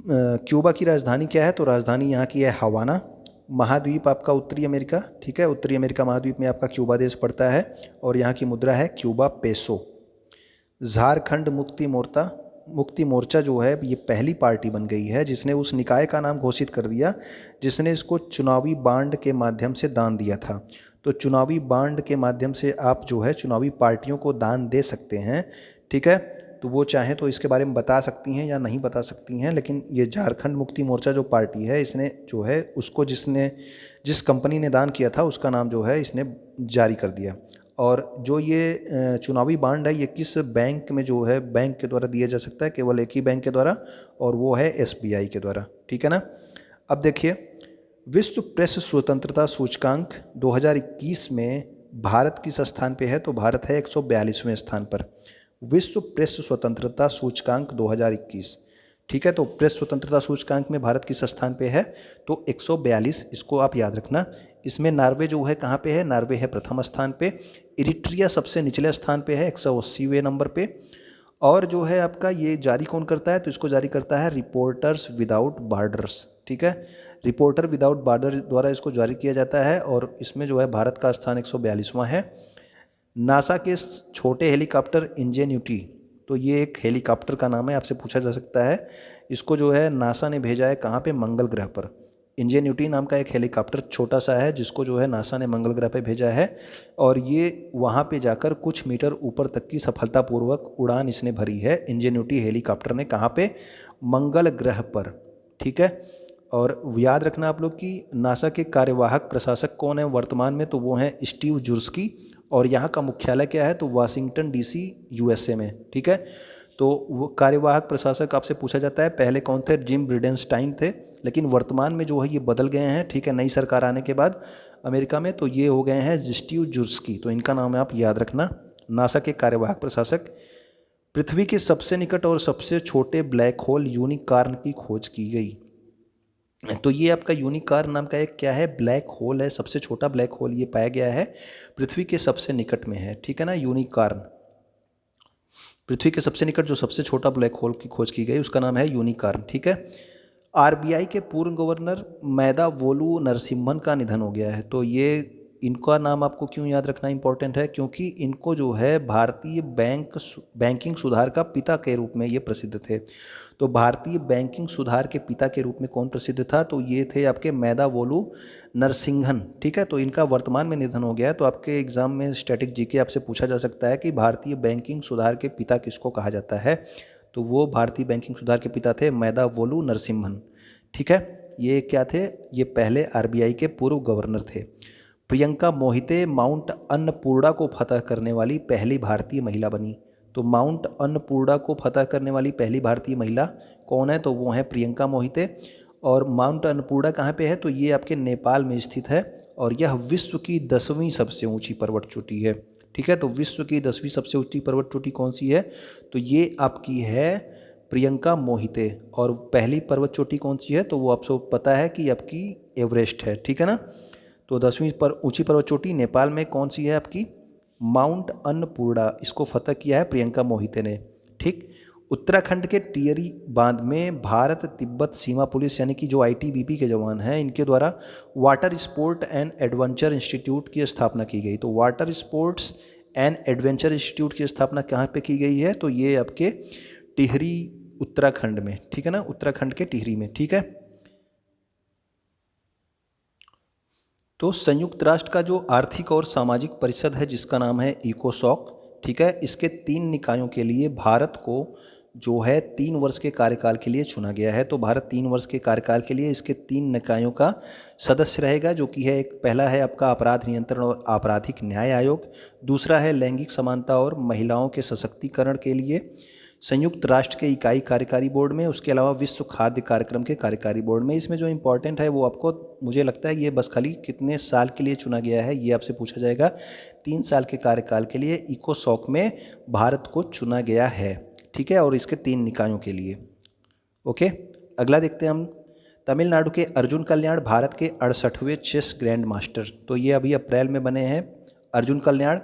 क्यूबा की राजधानी क्या है? तो राजधानी यहाँ की है हवाना। महाद्वीप आपका उत्तरी अमेरिका, ठीक है। उत्तरी अमेरिका महाद्वीप में आपका क्यूबा देश पड़ता है और यहाँ की मुद्रा है क्यूबा पेसो। झारखंड मुक्ति मोर्चा जो है ये पहली पार्टी बन गई है जिसने उस निकाय का नाम घोषित कर दिया जिसने इसको चुनावी बांड के माध्यम से दान दिया था। तो चुनावी बांड के माध्यम से आप जो है चुनावी पार्टियों को दान दे सकते हैं, ठीक है। तो वो चाहें तो इसके बारे में बता सकती हैं या नहीं बता सकती हैं, लेकिन ये झारखंड मुक्ति मोर्चा जो पार्टी है इसने जो है उसको जिस कंपनी ने दान किया था उसका नाम जो है इसने जारी कर दिया। और जो ये चुनावी बांड है ये किस बैंक में जो है बैंक के द्वारा दिया जा सकता है? केवल एक ही बैंक के द्वारा, और वो है एसबीआई के द्वारा, ठीक है ना। अब देखिए, विश्व प्रेस स्वतंत्रता सूचकांक 2021 में भारत किस स्थान पे है? तो भारत है 142वें स्थान पर। विश्व प्रेस स्वतंत्रता सूचकांक 2021, ठीक है। तो प्रेस स्वतंत्रता सूचकांक में भारत किस स्थान पे है? तो 142, इसको आप याद रखना। इसमें नार्वे जो है कहाँ पे है? नार्वे है प्रथम स्थान पे। इरिट्रिया सबसे निचले स्थान पे है 180वें नंबर पे। और जो है आपका ये जारी कौन करता है? तो इसको जारी करता है रिपोर्टर्स विदाउट बॉर्डर्स, ठीक है। रिपोर्टर विदाउट बॉर्डर द्वारा इसको जारी किया जाता है और इसमें जो है भारत का स्थान 142वां है। नासा के छोटे हेलीकॉप्टर इंजेन्यूटी, तो ये एक हेलीकॉप्टर का नाम है, आपसे पूछा जा सकता है। इसको जो है नासा ने भेजा है कहाँ पे? मंगल ग्रह पर। इंजेन्यूटी नाम का एक हेलीकॉप्टर छोटा सा है जिसको जो है नासा ने मंगल ग्रह पे भेजा है और ये वहाँ पे जाकर कुछ मीटर ऊपर तक की सफलतापूर्वक उड़ान इसने भरी है। इंजेन्यूटी हेलीकॉप्टर ने कहाँ पे? मंगल ग्रह पर, ठीक है। और याद रखना आप लोग कि नासा के कार्यवाहक प्रशासक कौन है वर्तमान में? तो वो हैं स्टीव जुर्स्की। और यहाँ का मुख्यालय क्या है? तो वाशिंगटन डीसी यूएसए में, ठीक है। तो वो कार्यवाहक प्रशासक आपसे पूछा जाता है, पहले कौन थे? जिम ब्रिडेनस्टाइन थे, लेकिन वर्तमान में जो है ये बदल गए हैं, ठीक है। नई सरकार आने के बाद अमेरिका में तो ये हो गए हैं स्टीव जुर्स्की। तो इनका नाम आप याद रखना, नासा के कार्यवाहक प्रशासक। पृथ्वी के सबसे निकट और सबसे छोटे ब्लैक होल यूनिकॉर्न की खोज की गई। तो ये आपका यूनिकॉर्न नाम का एक क्या है, ब्लैक होल है, सबसे छोटा ब्लैक होल ये पाया गया है, पृथ्वी के सबसे निकट में है, ठीक है ना। यूनिकॉर्न, पृथ्वी के सबसे निकट जो सबसे छोटा ब्लैक होल की खोज की गई उसका नाम है यूनिकॉर्न, ठीक है। आरबीआई के पूर्व गवर्नर मेदावोलु नरसिम्हन का निधन हो गया है। तो ये इनका नाम आपको क्यों याद रखना इंपॉर्टेंट है, क्योंकि इनको जो है भारतीय बैंकिंग सुधार का पिता के रूप में ये प्रसिद्ध थे। तो भारतीय बैंकिंग सुधार के पिता के रूप में कौन प्रसिद्ध था, तो ये थे आपके मेदावोलु नरसिंघन, ठीक है। तो इनका वर्तमान में निधन हो गया है। तो आपके एग्जाम में स्टैटिक जीके आपसे पूछा जा सकता है कि भारतीय बैंकिंग सुधार के पिता किसको कहा जाता है, तो वो भारतीय बैंकिंग सुधार के पिता थे मेदावोलु नरसिम्हन, ठीक है। ये क्या थे, ये पहले आरबीआई के पूर्व गवर्नर थे। प्रियंका मोहिते माउंट अन्नपूर्णा को फतह करने वाली पहली भारतीय महिला बनी। तो माउंट अन्नपूर्णा को फतह करने वाली पहली भारतीय महिला कौन है, तो वो है प्रियंका मोहिते। और माउंट अन्नपूर्णा कहाँ पे है, तो ये आपके नेपाल में स्थित है और यह विश्व की 10वीं सबसे ऊंची पर्वत चोटी है, ठीक है। तो विश्व की 10वीं सबसे ऊंची पर्वत चोटी कौन सी है, तो ये आपकी है प्रियंका मोहिते। और पहली पर्वत चोटी कौन सी है, तो वो आपको पता है कि आपकी एवरेस्ट है, ठीक है ना। तो 10वीं पर ऊंची पर्वत चोटी नेपाल में कौन सी है, आपकी माउंट अन्नपूर्णा, इसको फतह किया है प्रियंका मोहिते ने, ठीक। उत्तराखंड के टिहरी बांध में भारत तिब्बत सीमा पुलिस यानी कि जो आईटीबीपी के जवान हैं इनके द्वारा water sport and adventure institute की स्थापना की गई। तो water sports and adventure institute की स्थापना कहाँ पे की गई है, तो ये आपके टिहरी उत्तराखंड में, ठीक है ना, उत्तराखंड के टिहरी में, ठीक है। तो संयुक्त राष्ट्र का जो आर्थिक और सामाजिक परिषद है जिसका नाम है इकोसॉक, ठीक है, इसके 3 निकायों के लिए भारत को जो है 3 वर्ष के कार्यकाल के लिए चुना गया है। तो भारत 3 वर्ष के कार्यकाल के लिए इसके 3 निकायों का सदस्य रहेगा, जो कि है एक पहला है आपका अपराध नियंत्रण और आपराधिक न्याय आयोग, दूसरा है लैंगिक समानता और महिलाओं के सशक्तिकरण के लिए संयुक्त राष्ट्र के इकाई कार्यकारी बोर्ड में, उसके अलावा विश्व खाद्य कार्यक्रम के कार्यकारी बोर्ड में। इसमें जो इंपॉर्टेंट है वो आपको मुझे लगता है ये बस खाली कितने साल के लिए चुना गया है ये आपसे पूछा जाएगा। 3 साल के कार्यकाल के लिए इकोसॉक में भारत को चुना गया है, ठीक है, और इसके 3 निकायों के लिए। ओके, अगला देखते हैं हम। तमिलनाडु के अर्जुन कल्याण भारत के 68वें चेस ग्रैंड मास्टर, तो ये अभी अप्रैल में बने हैं। अर्जुन कल्याण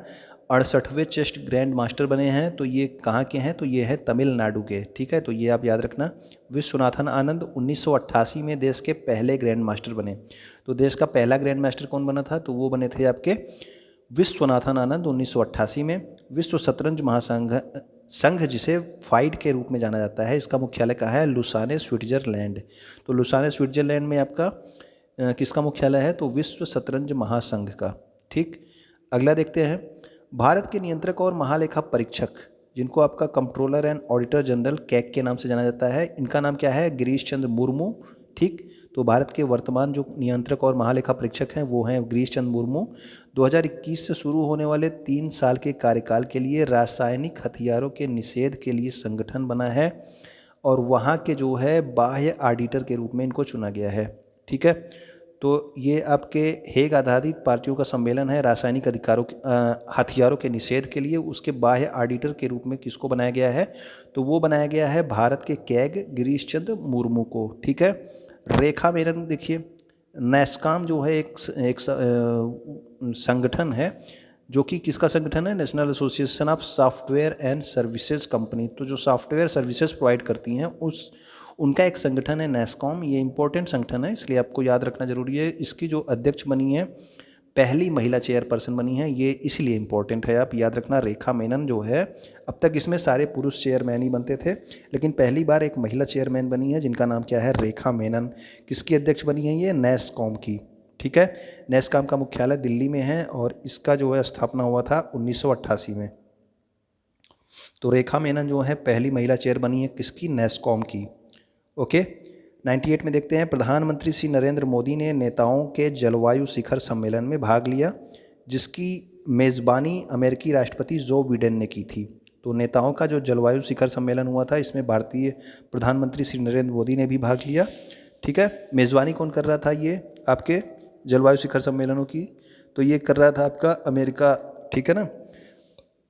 68वें चेस ग्रैंड मास्टर बने हैं। तो ये कहाँ के हैं, तो ये है तमिलनाडु के, ठीक है। तो ये आप याद रखना। विश्वनाथन आनंद 1988 में देश के पहले ग्रैंड मास्टर बने। तो देश का पहला ग्रैंड मास्टर कौन बना था, तो वो बने थे आपके विश्वनाथन आनंद 1988 में। विश्व शतरंज संघ जिसे फाइड के रूप में जाना जाता है, इसका मुख्यालय कहाँ है, लुसाने स्विट्जरलैंड। तो लुसाने स्विट्जरलैंड में आपका किसका मुख्यालय है, तो विश्व शतरंज महासंघ का, ठीक। अगला देखते हैं। भारत के नियंत्रक और महालेखा परीक्षक जिनको आपका controller and auditor general CAG के नाम से जाना जाता है, इनका नाम क्या है, गिरीश चंद्र मुर्मू, ठीक। तो भारत के वर्तमान जो नियंत्रक और महालेखा परीक्षक हैं वो हैं गिरीश चंद्र मुर्मू। 2021 से शुरू होने वाले 3 साल के कार्यकाल के लिए रासायनिक हथियारों के निषेध के लिए संगठन बना है और वहाँ के जो है बाह्य ऑडिटर के रूप में इनको चुना गया है, ठीक है। तो ये आपके हेग आधारित पार्टियों का सम्मेलन है रासायनिक हथियारों के निषेध के लिए। उसके बाह्य ऑडिटर के रूप में किसको बनाया गया है, तो वो बनाया गया है भारत के कैग गिरीश चंद्र मुर्मू को, ठीक है। रेखा मेनन देखिए, नैस्कॉम जो है एक संगठन है जो कि किसका संगठन है, national association of software and services company. तो जो सॉफ्टवेयर सर्विसेज प्रोवाइड करती हैं उनका एक संगठन है नैस्कॉम। ये इंपॉर्टेंट संगठन है इसलिए आपको याद रखना जरूरी है। इसकी जो अध्यक्ष बनी है, पहली महिला चेयरपर्सन बनी है, ये इसलिए इंपॉर्टेंट है, आप याद रखना। रेखा मेनन जो है, अब तक इसमें सारे पुरुष चेयरमैन ही बनते थे लेकिन पहली बार एक महिला चेयरमैन बनी है जिनका नाम क्या है, रेखा मेनन। किसकी अध्यक्ष बनी है ये, नैस्कॉम की, ठीक है। नैस्कॉम का मुख्यालय दिल्ली में है और इसका जो है स्थापना हुआ था 1988 में। तो रेखा मेनन जो है पहली महिला चेयर बनी है किसकी, नैस्कॉम की। ओके, 98 में देखते हैं। प्रधानमंत्री श्री नरेंद्र मोदी ने नेताओं के जलवायु शिखर सम्मेलन में भाग लिया जिसकी मेज़बानी अमेरिकी राष्ट्रपति जो बिडेन ने की थी। तो नेताओं का जो जलवायु शिखर सम्मेलन हुआ था इसमें भारतीय प्रधानमंत्री श्री नरेंद्र मोदी ने भी भाग लिया, ठीक है। मेज़बानी कौन कर रहा था ये आपके जलवायु शिखर सम्मेलनों की, तो ये कर रहा था आपका अमेरिका, ठीक है ना।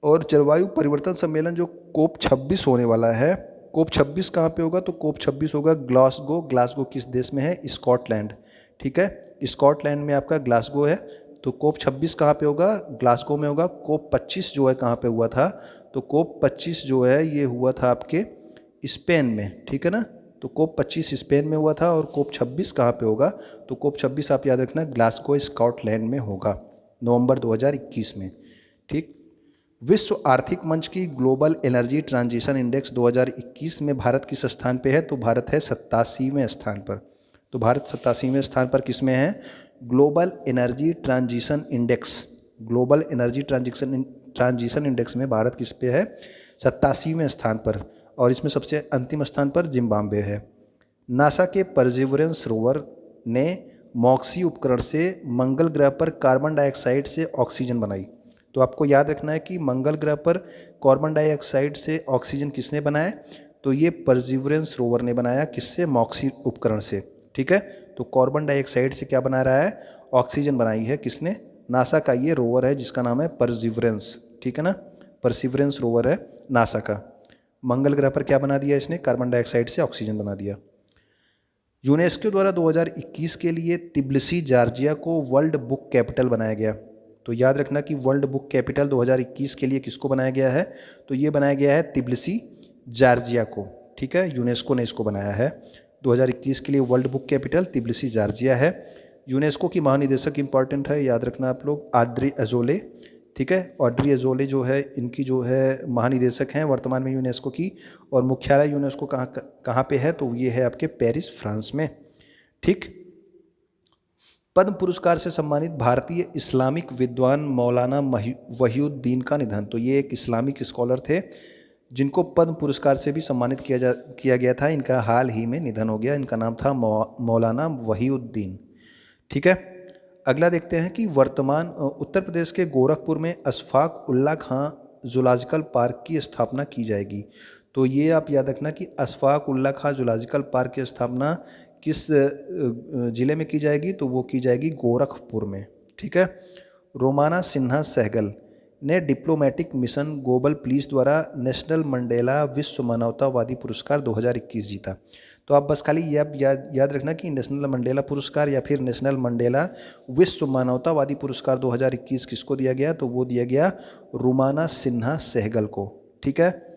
और जलवायु परिवर्तन सम्मेलन जो COP26 होने वाला है कोप 26 कहाँ पे होगा? तो कोप 26 होगा ग्लासगो। ग्लासगो किस देश में है? स्कॉटलैंड। ठीक है, स्कॉटलैंड में आपका ग्लासगो है। तो कोप 26 कहाँ पे होगा? ग्लासगो में होगा। कोप 25 जो है कहाँ पे हुआ था? तो कोप 25 जो है ये हुआ था आपके स्पेन में। ठीक है ना, तो कोप 25 स्पेन में हुआ था। और कोप 26 कहाँ पे होगा? तो कोप 26 आप याद रखना ग्लासगो स्कॉटलैंड में होगा, नवंबर 2021 में। ठीक। विश्व आर्थिक मंच की ग्लोबल एनर्जी ट्रांजिशन इंडेक्स 2021 में भारत किस स्थान पे है? तो भारत है 87वें स्थान पर। तो भारत 87वें स्थान पर किस में है? Global energy transition index, global energy transition index में भारत किस पे है? 87वें स्थान पर। और इसमें सबसे अंतिम स्थान पर जिम्बाब्वे है। नासा के परसिवरेंस रोवर ने मॉक्सी उपकरण से मंगल ग्रह पर कार्बन डाइऑक्साइड से ऑक्सीजन बनाई। तो आपको याद रखना है कि मंगल ग्रह पर कार्बन डाइऑक्साइड से ऑक्सीजन किसने बनाया? तो ये परसिवरेंस रोवर ने बनाया। किससे? मॉक्सी उपकरण से। ठीक है, तो कार्बन डाइऑक्साइड से क्या बना रहा है? ऑक्सीजन बनाई है। किसने? नासा का ये रोवर है जिसका नाम है परसिवरेंस। ठीक है ना, परसिवरेंस रोवर है नासा का। मंगल ग्रह पर क्या बना दिया इसने? कार्बन डाइऑक्साइड से ऑक्सीजन बना दिया। यूनेस्को द्वारा 2021 के लिए तिब्लिसी जॉर्जिया को वर्ल्ड बुक कैपिटल बनाया गया। तो याद रखना कि वर्ल्ड बुक कैपिटल 2021 के लिए किसको बनाया गया है? तो ये बनाया गया है तिब्लिसी जॉर्जिया को। ठीक है, यूनेस्को ने इसको बनाया है। 2021 के लिए world book capital Tbilisi Georgia है। यूनेस्को की महानिदेशक इंपॉर्टेंट है, याद रखना आप लोग, ऑड्री अजोले। ठीक है, ऑड्री अजोले जो है इनकी जो है महानिदेशक हैं वर्तमान में यूनेस्को की। और मुख्यालय यूनेस्को कहाँ पे है? तो ये है आपके पेरिस, फ्रांस में। ठीक। पद्म पुरस्कार से सम्मानित भारतीय इस्लामिक विद्वान मौलाना वहीउद्दीन का निधन। तो ये एक इस्लामिक स्कॉलर थे जिनको पद्म पुरस्कार से भी सम्मानित किया गया था। इनका हाल ही में निधन हो गया। इनका नाम था मौलाना वहीउद्दीन। ठीक है, अगला देखते हैं कि वर्तमान उत्तर प्रदेश के गोरखपुर में अशफाक उल्ला खां जूलॉजिकल पार्क की स्थापना की जाएगी। तो ये आप याद रखना कि अशफाक उल्ला खां जूलॉजिकल पार्क की स्थापना किस ज़िले में की जाएगी? तो वो की जाएगी गोरखपुर में। ठीक है, रोमाना सिन्हा सहगल ने डिप्लोमेटिक मिशन ग्लोबल पीस द्वारा नेशनल मंडेला विश्व मानवतावादी पुरस्कार 2021 जीता। तो आप बस खाली ये याद रखना कि नेशनल मंडेला पुरस्कार या फिर नेशनल मंडेला विश्व मानवतावादी पुरस्कार 2021 किसको दिया गया? तो वो दिया गया रोमाना सिन्हा सहगल को। ठीक है,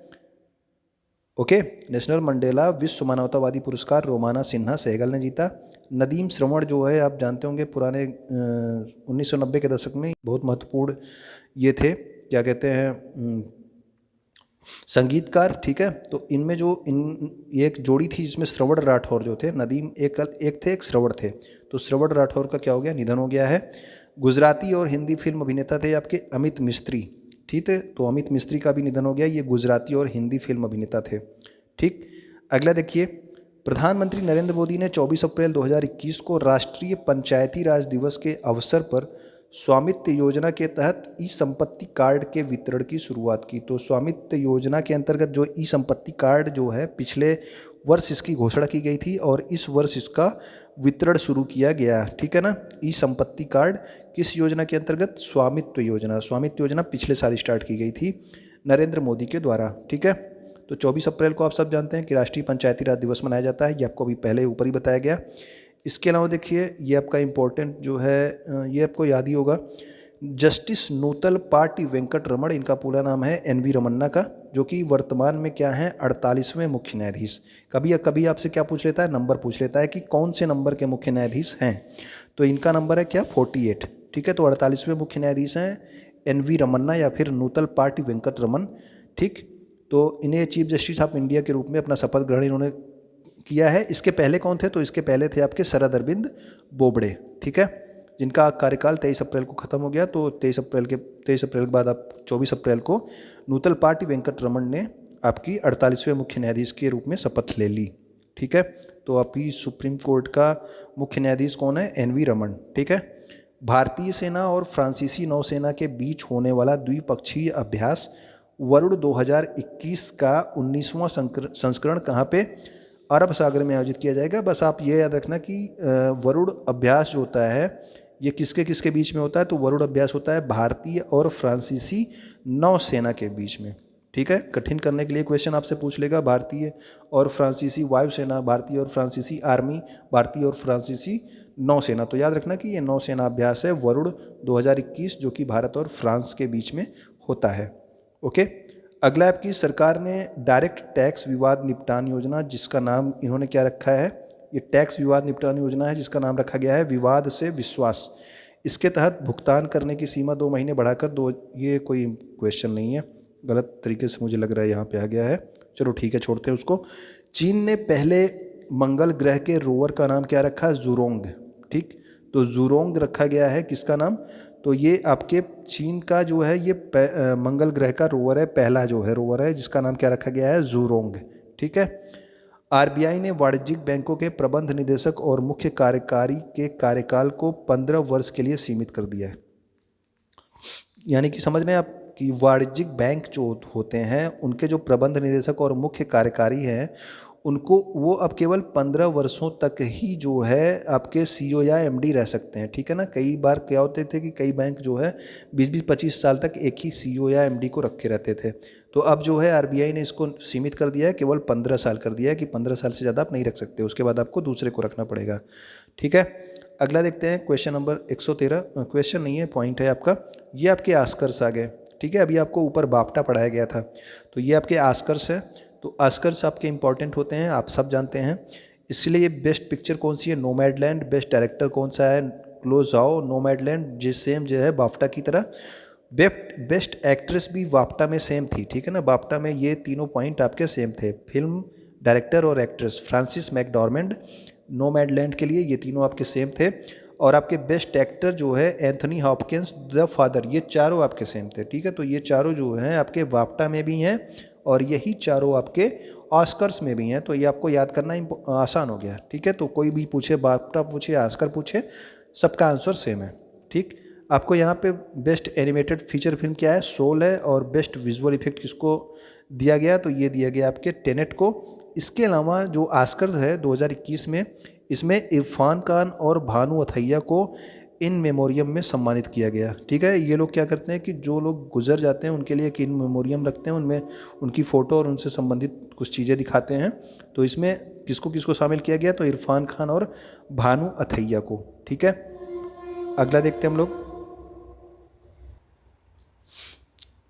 ओके, नेशनल मंडेला विश्व मानवतावादी पुरस्कार रोमाना सिन्हा सहगल ने जीता। नदीम श्रवण जो है आप जानते होंगे, पुराने 1990 के दशक में बहुत महत्वपूर्ण ये थे, क्या कहते हैं, संगीतकार। ठीक है, तो इनमें जो एक जोड़ी थी जिसमें श्रवण राठौर जो थे, नदीम एक थे, एक श्रवण थे। तो श्रवण राठौर का क्या हो गया? निधन हो गया है। गुजराती और हिंदी फिल्म अभिनेता थे आपके अमित मिस्त्री। ठीक है, तो अमित मिस्त्री का भी निधन हो गया। ये गुजराती और हिंदी फिल्म अभिनेता थे। ठीक, अगला देखिए, प्रधानमंत्री नरेंद्र मोदी ने 24 अप्रैल 2021 को राष्ट्रीय पंचायती राज दिवस के अवसर पर स्वामित्व योजना के तहत ई संपत्ति कार्ड के वितरण की शुरुआत की। तो स्वामित्व योजना के अंतर्गत जो ई संपत्ति कार्ड जो है पिछले वर्ष इसकी घोषणा की गई थी और इस वर्ष इसका वितरण शुरू किया गया। ठीक है ना, ई संपत्ति कार्ड किस योजना के अंतर्गत? स्वामित्व योजना। स्वामित्व योजना पिछले साल स्टार्ट की गई थी नरेंद्र मोदी के द्वारा। ठीक है, तो 24 अप्रैल को आप सब जानते हैं कि राष्ट्रीय पंचायती राज दिवस मनाया जाता है। ये आपको अभी पहले ऊपर ही बताया गया। इसके अलावा देखिए, ये आपका इम्पोर्टेंट जो है ये आपको याद ही होगा, जस्टिस नूतल पाटी वेंकट रमण, इनका पूरा नाम है NV रमन्ना का, जो कि वर्तमान में क्या है? 48वें मुख्य न्यायाधीश। कभी आपसे क्या पूछ लेता है? नंबर पूछ लेता है कि कौन से नंबर के मुख्य न्यायाधीश हैं। तो इनका नंबर है क्या? 48। ठीक है, तो 48वें मुख्य न्यायाधीश हैं NV रमन्ना या फिर नूतल पाटी वेंकट रमन। ठीक, तो इन्हें चीफ जस्टिस ऑफ इंडिया के रूप में अपना शपथ ग्रहण इन्होंने किया है। इसके पहले कौन थे? तो इसके पहले थे आपके शरद अरविंद बोबड़े। ठीक है, जिनका कार्यकाल 23 अप्रैल को खत्म हो गया। तो 23 अप्रैल के बाद आप 24 अप्रैल को नूतल पाटी वेंकट रमन ने आपकी 48वें मुख्य न्यायाधीश के रूप में शपथ ले ली। ठीक है, तो आपकी सुप्रीम कोर्ट का मुख्य न्यायाधीश कौन है? NV रमन। ठीक है, भारतीय सेना और फ्रांसीसी नौसेना के बीच होने वाला द्विपक्षीय अभ्यास वरुण 2021 का 19वां संस्करण कहाँ पे? अरब सागर में आयोजित किया जाएगा। बस आप ये याद रखना कि वरुण अभ्यास जो होता है ये किसके किसके बीच में होता है? तो वरुण अभ्यास होता है भारतीय और फ्रांसीसी नौसेना के बीच में। ठीक है, कठिन करने के लिए क्वेश्चन आपसे पूछ लेगा। भारतीय और फ्रांसीसी वायुसेना, भारतीय और फ्रांसीसी आर्मी, भारतीय और फ्रांसीसी नौसेना। तो याद रखना कि ये नौसेना अभ्यास है वरुण 2021, जो कि भारत और फ्रांस के बीच में होता है। ओके, अगला आपकी सरकार ने डायरेक्ट टैक्स विवाद निपटान योजना, जिसका नाम इन्होंने क्या रखा है, ये टैक्स विवाद निपटान योजना है जिसका नाम रखा गया है विवाद से विश्वास। इसके तहत भुगतान करने की सीमा 2 महीने बढ़ाकर 2, ये कोई क्वेश्चन नहीं है, गलत तरीके से मुझे लग रहा है यहाँ पे आ गया है, चलो ठीक है छोड़ते हैं उसको। चीन ने पहले मंगल ग्रह के रोवर का नाम क्या रखा है, ज़ुरोंग। ठीक, तो ज़ुरोंग रखा गया है, किसका नाम, तो ये आपके चीन का जो है ये मंगल ग्रह का रोवर है, पहला जो है रोवर है जिसका नाम क्या रखा गया है, ज़ुरोंग। ठीक है, आरबीआई ने वाणिज्यिक बैंकों के प्रबंध निदेशक और मुख्य कार्यकारी के कार्यकाल को 15 वर्ष के लिए सीमित कर दिया है। यानी कि समझ रहे हैं आप कि वाणिज्यिक बैंक जो होते हैं उनके जो प्रबंध निदेशक और मुख्य कार्यकारी हैं उनको वो अब केवल 15 वर्षों तक ही जो है आपके सीईओ या एमडी रह सकते हैं। ठीक है ना, कई बार क्या होते थे कि कई बैंक जो है 20-25 साल तक एक ही सीईओ या एमडी को रखे रहते थे। तो अब जो है आरबीआई ने इसको सीमित कर दिया है, केवल 15 साल कर दिया है कि 15 साल से ज़्यादा आप नहीं रख सकते, उसके बाद आपको दूसरे को रखना पड़ेगा। ठीक है, अगला देखते हैं क्वेश्चन नंबर 113, क्वेश्चन नहीं है पॉइंट है आपका, ये आपके आस्कर्स आ गए। ठीक है, अभी आपको ऊपर बाफ्टा पढ़ाया गया था, तो ये आपके आस्कर्स हैं। तो आस्कर्स आपके इंपॉर्टेंट होते हैं, आप सब जानते हैं। इसलिए बेस्ट पिक्चर कौन सी है, नोमैडलैंड। बेस्ट डायरेक्टर कौन सा है, क्लोज आओ, नोमैडलैंड, जिस सेम जो है बाफ्टा की तरह। बेस्ट एक्ट्रेस भी बाफ्टा में सेम थी। ठीक है ना, बाफ्टा में ये तीनों पॉइंट आपके सेम थे, फिल्म डायरेक्टर और एक्ट्रेस फ्रांसिस मैकडॉर्मैंड। नोमैडलैंड के लिए ये तीनों आपके सेम थे। और आपके बेस्ट एक्टर जो है एंथनी हॉपकिंस द फादर, ये चारों आपके सेम थे। ठीक है, तो ये चारों जो हैं आपके बाफ्टा में भी हैं और यही चारों आपके ऑस्कर्स में भी हैं। तो ये आपको याद करना आसान हो गया। ठीक है, तो कोई भी पूछे, बाफ्टा पूछे, ऑस्कर पूछे, सबका आंसर सेम है। ठीक, आपको यहाँ पे बेस्ट एनिमेटेड फीचर फिल्म क्या है, सोल है। और बेस्ट विजुअल इफेक्ट किसको दिया गया, तो ये दिया गया आपके टेनेट को। इसके अलावा जो ऑस्कर है 2021 में, इसमें इरफान खान और भानु अथैया को इन मेमोरियम में सम्मानित किया गया। ठीक है, ये लोग क्या करते हैं कि जो लोग गुजर जाते हैं उनके लिए एक इन मेमोरियम रखते हैं, उनमें उनकी फ़ोटो और उनसे संबंधित कुछ चीज़ें दिखाते हैं। तो इसमें किसको किसको शामिल किया गया, तो इरफान खान और भानु अथैया को। ठीक है, अगला देखते हैं हम लोग।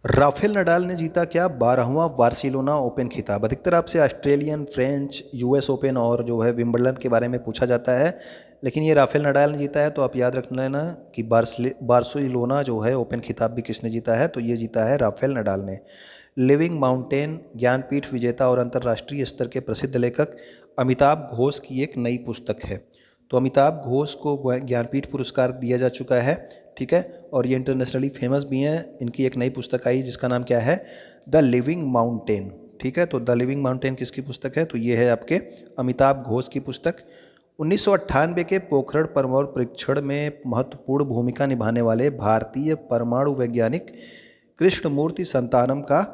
राफेल नडाल ने जीता क्या, 12वां बार्सिलोना ओपन खिताब। अधिकतर आपसे ऑस्ट्रेलियन, फ्रेंच, यूएस ओपन और जो है विंबलडन के बारे में पूछा जाता है, लेकिन ये राफेल नडाल ने जीता है। तो आप याद रख लेना कि बार्सिलोना जो है ओपन खिताब भी किसने जीता है, तो ये जीता है राफेल नडाल ने। लिविंग माउंटेन ज्ञानपीठ विजेता और अंतर्राष्ट्रीय स्तर के प्रसिद्ध लेखक अमिताभ घोष की एक नई पुस्तक है। तो अमिताभ घोष को ज्ञानपीठ पुरस्कार दिया जा चुका है। ठीक है, और ये इंटरनेशनली फेमस भी हैं। इनकी एक नई पुस्तक आई जिसका नाम क्या है, द लिविंग माउंटेन। ठीक है, तो द लिविंग माउंटेन किसकी पुस्तक है, तो ये है आपके अमिताभ घोष की पुस्तक। 1998 के पोखरण परमाणु परीक्षण में महत्वपूर्ण भूमिका निभाने वाले भारतीय परमाणु वैज्ञानिक कृष्णमूर्ति संतानम का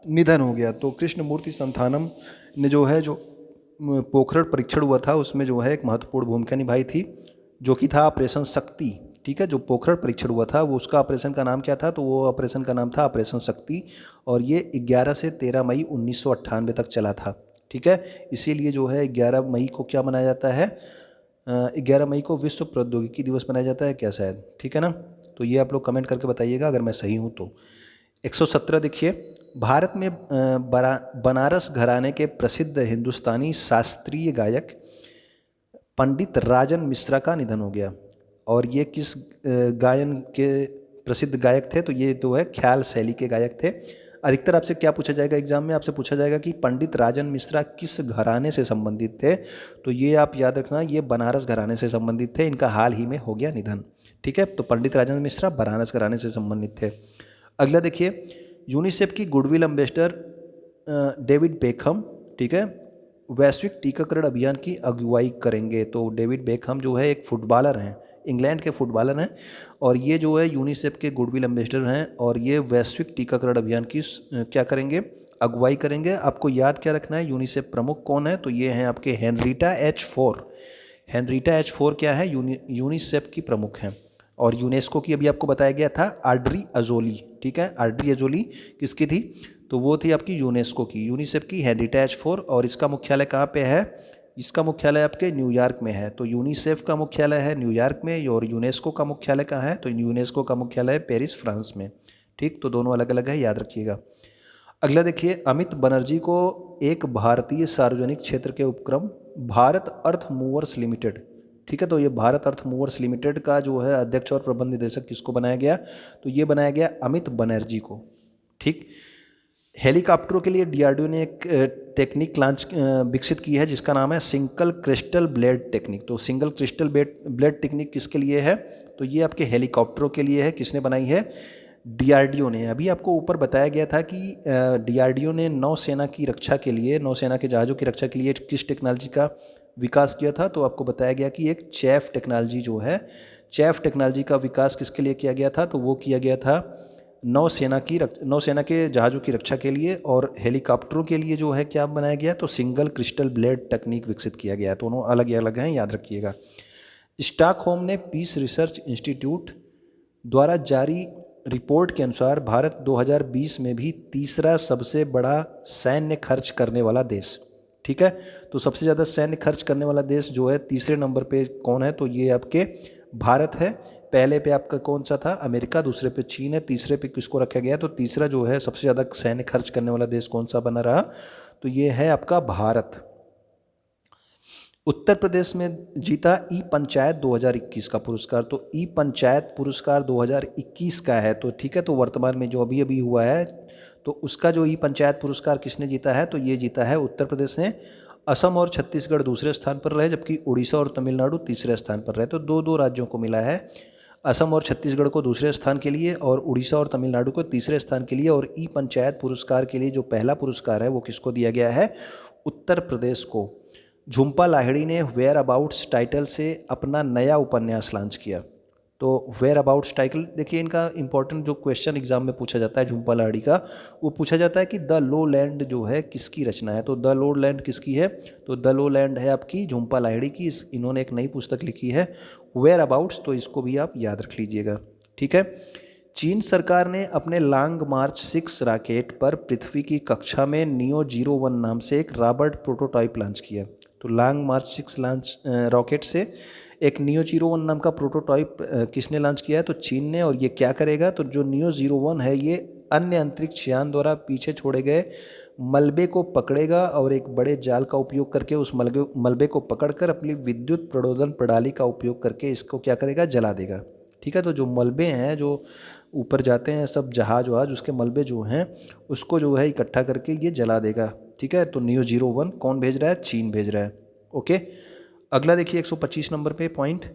निधन हो गया। तो कृष्णमूर्ति संतानम ने जो है जो पोखरण परीक्षण हुआ था उसमें जो है एक महत्वपूर्ण भूमिका निभाई थी, जो कि था ऑपरेशन शक्ति। ठीक है, जो पोखरण परीक्षण हुआ था वो उसका ऑपरेशन का नाम क्या था, तो वो ऑपरेशन का नाम था ऑपरेशन शक्ति। और ये 11 से 13 मई 1998 तक चला था। ठीक है, इसीलिए जो है 11 मई को क्या मनाया जाता है, 11 मई को विश्व प्रौद्योगिकी दिवस मनाया जाता है क्या शायद। ठीक है ना, तो ये आप लोग कमेंट करके बताइएगा अगर मैं सही हूँ तो। 117 देखिए, भारत में बनारस घराने के प्रसिद्ध हिंदुस्तानी शास्त्रीय गायक पंडित राजन मिश्रा का निधन हो गया। और ये किस गायन के प्रसिद्ध गायक थे, तो ये तो है ख्याल शैली के गायक थे। अधिकतर आपसे क्या पूछा जाएगा एग्जाम में, आपसे पूछा जाएगा कि पंडित राजन मिश्रा किस घराने से संबंधित थे, तो ये आप याद रखना ये बनारस घराने से संबंधित थे। इनका हाल ही में हो गया निधन। ठीक है, तो पंडित राजन मिश्रा बनारस घराने से संबंधित थे। अगला देखिए, यूनिसेफ की गुडविल एम्बेसडर डेविड बेकहम, ठीक है, वैश्विक टीकाकरण अभियान की अगुवाई करेंगे। तो डेविड बेकहम जो है एक फुटबॉलर हैं, इंग्लैंड के फुटबॉलर हैं, और ये जो है यूनिसेफ के गुडविल एम्बेसडर हैं, और ये वैश्विक टीकाकरण अभियान की क्या करेंगे, अगुवाई करेंगे। आपको याद क्या रखना है, यूनिसेफ प्रमुख कौन है, तो ये हैं आपके हेनरीटा H4। हेनरीटा H4 क्या है, यूनिसेफ की प्रमुख हैं। और यूनेस्को की अभी आपको बताया गया था ऑड्री अजोली। ठीक है, ऑड्री अजोली किसकी थी, तो वो थी आपकी यूनेस्को की, यूनिसेफ की हेरिटेज फॉर, और इसका मुख्यालय कहाँ पे है? इसका मुख्यालय आपके न्यूयॉर्क में है। तो यूनिसेफ का मुख्यालय है न्यूयॉर्क में और यूनेस्को का मुख्यालय कहाँ है? तो यूनेस्को का मुख्यालय है पेरिस, फ्रांस में। ठीक, तो दोनों अलग अलग है, याद रखिएगा। अगला देखिए, अमित बनर्जी को एक भारतीय सार्वजनिक क्षेत्र के उपक्रम भारत अर्थ मूवर्स लिमिटेड, ठीक है, तो ये भारत अर्थ मूवर्स लिमिटेड का जो है अध्यक्ष और प्रबंध निदेशक किसको बनाया गया? तो ये बनाया गया अमित बनर्जी को। ठीक, हेलीकॉप्टरों के लिए डीआरडीओ ने एक टेक्निक लॉन्च विकसित की है जिसका नाम है सिंगल क्रिस्टल ब्लेड टेक्निक। तो सिंगल क्रिस्टल ब्लेड टेक्निक किसके लिए है? तो ये आपके हेलीकॉप्टरों के लिए है। किसने बनाई है? डीआरडीओ ने। अभी आपको ऊपर बताया गया था कि डीआरडीओ ने नौसेना की रक्षा के लिए, नौसेना के जहाज़ों की रक्षा के लिए किस टेक्नोलॉजी का विकास किया था? तो आपको बताया गया कि एक चैफ टेक्नोलॉजी जो है, चैफ टेक्नोलॉजी का विकास किसके लिए किया गया था? तो वो किया गया था नौसेना के जहाज़ों की रक्षा के लिए। और हेलीकॉप्टरों के लिए जो है क्या बनाया गया? तो सिंगल क्रिस्टल ब्लेड टेक्निक विकसित किया गया है। दोनों अलग अलग हैं, याद रखिएगा। स्टॉकहोम ने पीस रिसर्च इंस्टीट्यूट द्वारा जारी रिपोर्ट के अनुसार भारत 2020 में भी तीसरा सबसे बड़ा सैन्य खर्च करने वाला देश, ठीक है, तो सबसे ज़्यादा सैन्य खर्च करने वाला देश जो है तीसरे नंबर पे कौन है? तो ये आपके भारत है। पहले पे आपका कौन सा था? अमेरिका, दूसरे पे चीन है, तीसरे पे किसको रखा गया? तो तीसरा जो है सबसे ज़्यादा सैन्य खर्च करने वाला देश कौन सा बना रहा? तो ये है आपका भारत। उत्तर प्रदेश में जीता ई पंचायत 2021 का पुरस्कार। तो ई पंचायत पुरस्कार 2021 का है, तो ठीक है, तो वर्तमान में जो अभी अभी हुआ है, तो उसका जो ई पंचायत पुरस्कार किसने जीता है? तो ये जीता है उत्तर प्रदेश ने। असम और छत्तीसगढ़ दूसरे स्थान पर रहे, जबकि उड़ीसा और तमिलनाडु तीसरे स्थान पर रहे। तो दो दो राज्यों को मिला है, असम और छत्तीसगढ़ को दूसरे स्थान के लिए और उड़ीसा और तमिलनाडु को तीसरे स्थान के लिए। और ई पंचायत पुरस्कार के लिए जो पहला पुरस्कार है वो किसको दिया गया है? उत्तर प्रदेश को। झुम्पा लाहिड़ी ने वेयर अबाउट्स टाइटल से अपना नया उपन्यास लॉन्च किया। तो वेयर अबाउट्स टाइटल देखिए, इनका इंपॉर्टेंट जो क्वेश्चन एग्जाम में पूछा जाता है झुम्पा लाहिड़ी का, वो पूछा जाता है कि द लो लैंड जो है किसकी रचना है? तो द लो लैंड किसकी है? तो द लो लैंड है आपकी झुम्पा लाहिड़ी की। इन्होंने एक नई पुस्तक लिखी है वेयर अबाउट्स, तो इसको भी आप याद रख लीजिएगा, ठीक है। चीन सरकार ने अपने लॉन्ग मार्च 6 रॉकेट पर पृथ्वी की कक्षा में नियो 01 नाम से एक रॉबर्ट प्रोटोटाइप लॉन्च किया। तो लॉन्ग मार्च 6 लॉन्च रॉकेट से एक नियो 01 नाम का प्रोटोटाइप किसने लॉन्च किया है? तो चीन ने। और ये क्या करेगा? तो जो नियो 01 है ये अन्य अंतरिक्ष यान द्वारा पीछे छोड़े गए मलबे को पकड़ेगा और एक बड़े जाल का उपयोग करके उस मलबे को पकड़कर अपनी विद्युत प्रणोदन प्रणाली का उपयोग करके इसको क्या करेगा? जला देगा, ठीक है। तो जो मलबे हैं, जो ऊपर जाते हैं सब जहाज वहाज, उसके मलबे जो हैं उसको जो है इकट्ठा करके ये जला देगा, ठीक है। तो नियो 01 कौन भेज रहा है? चीन भेज रहा है, ओके। अगला देखिए 125 नंबर पे पॉइंट,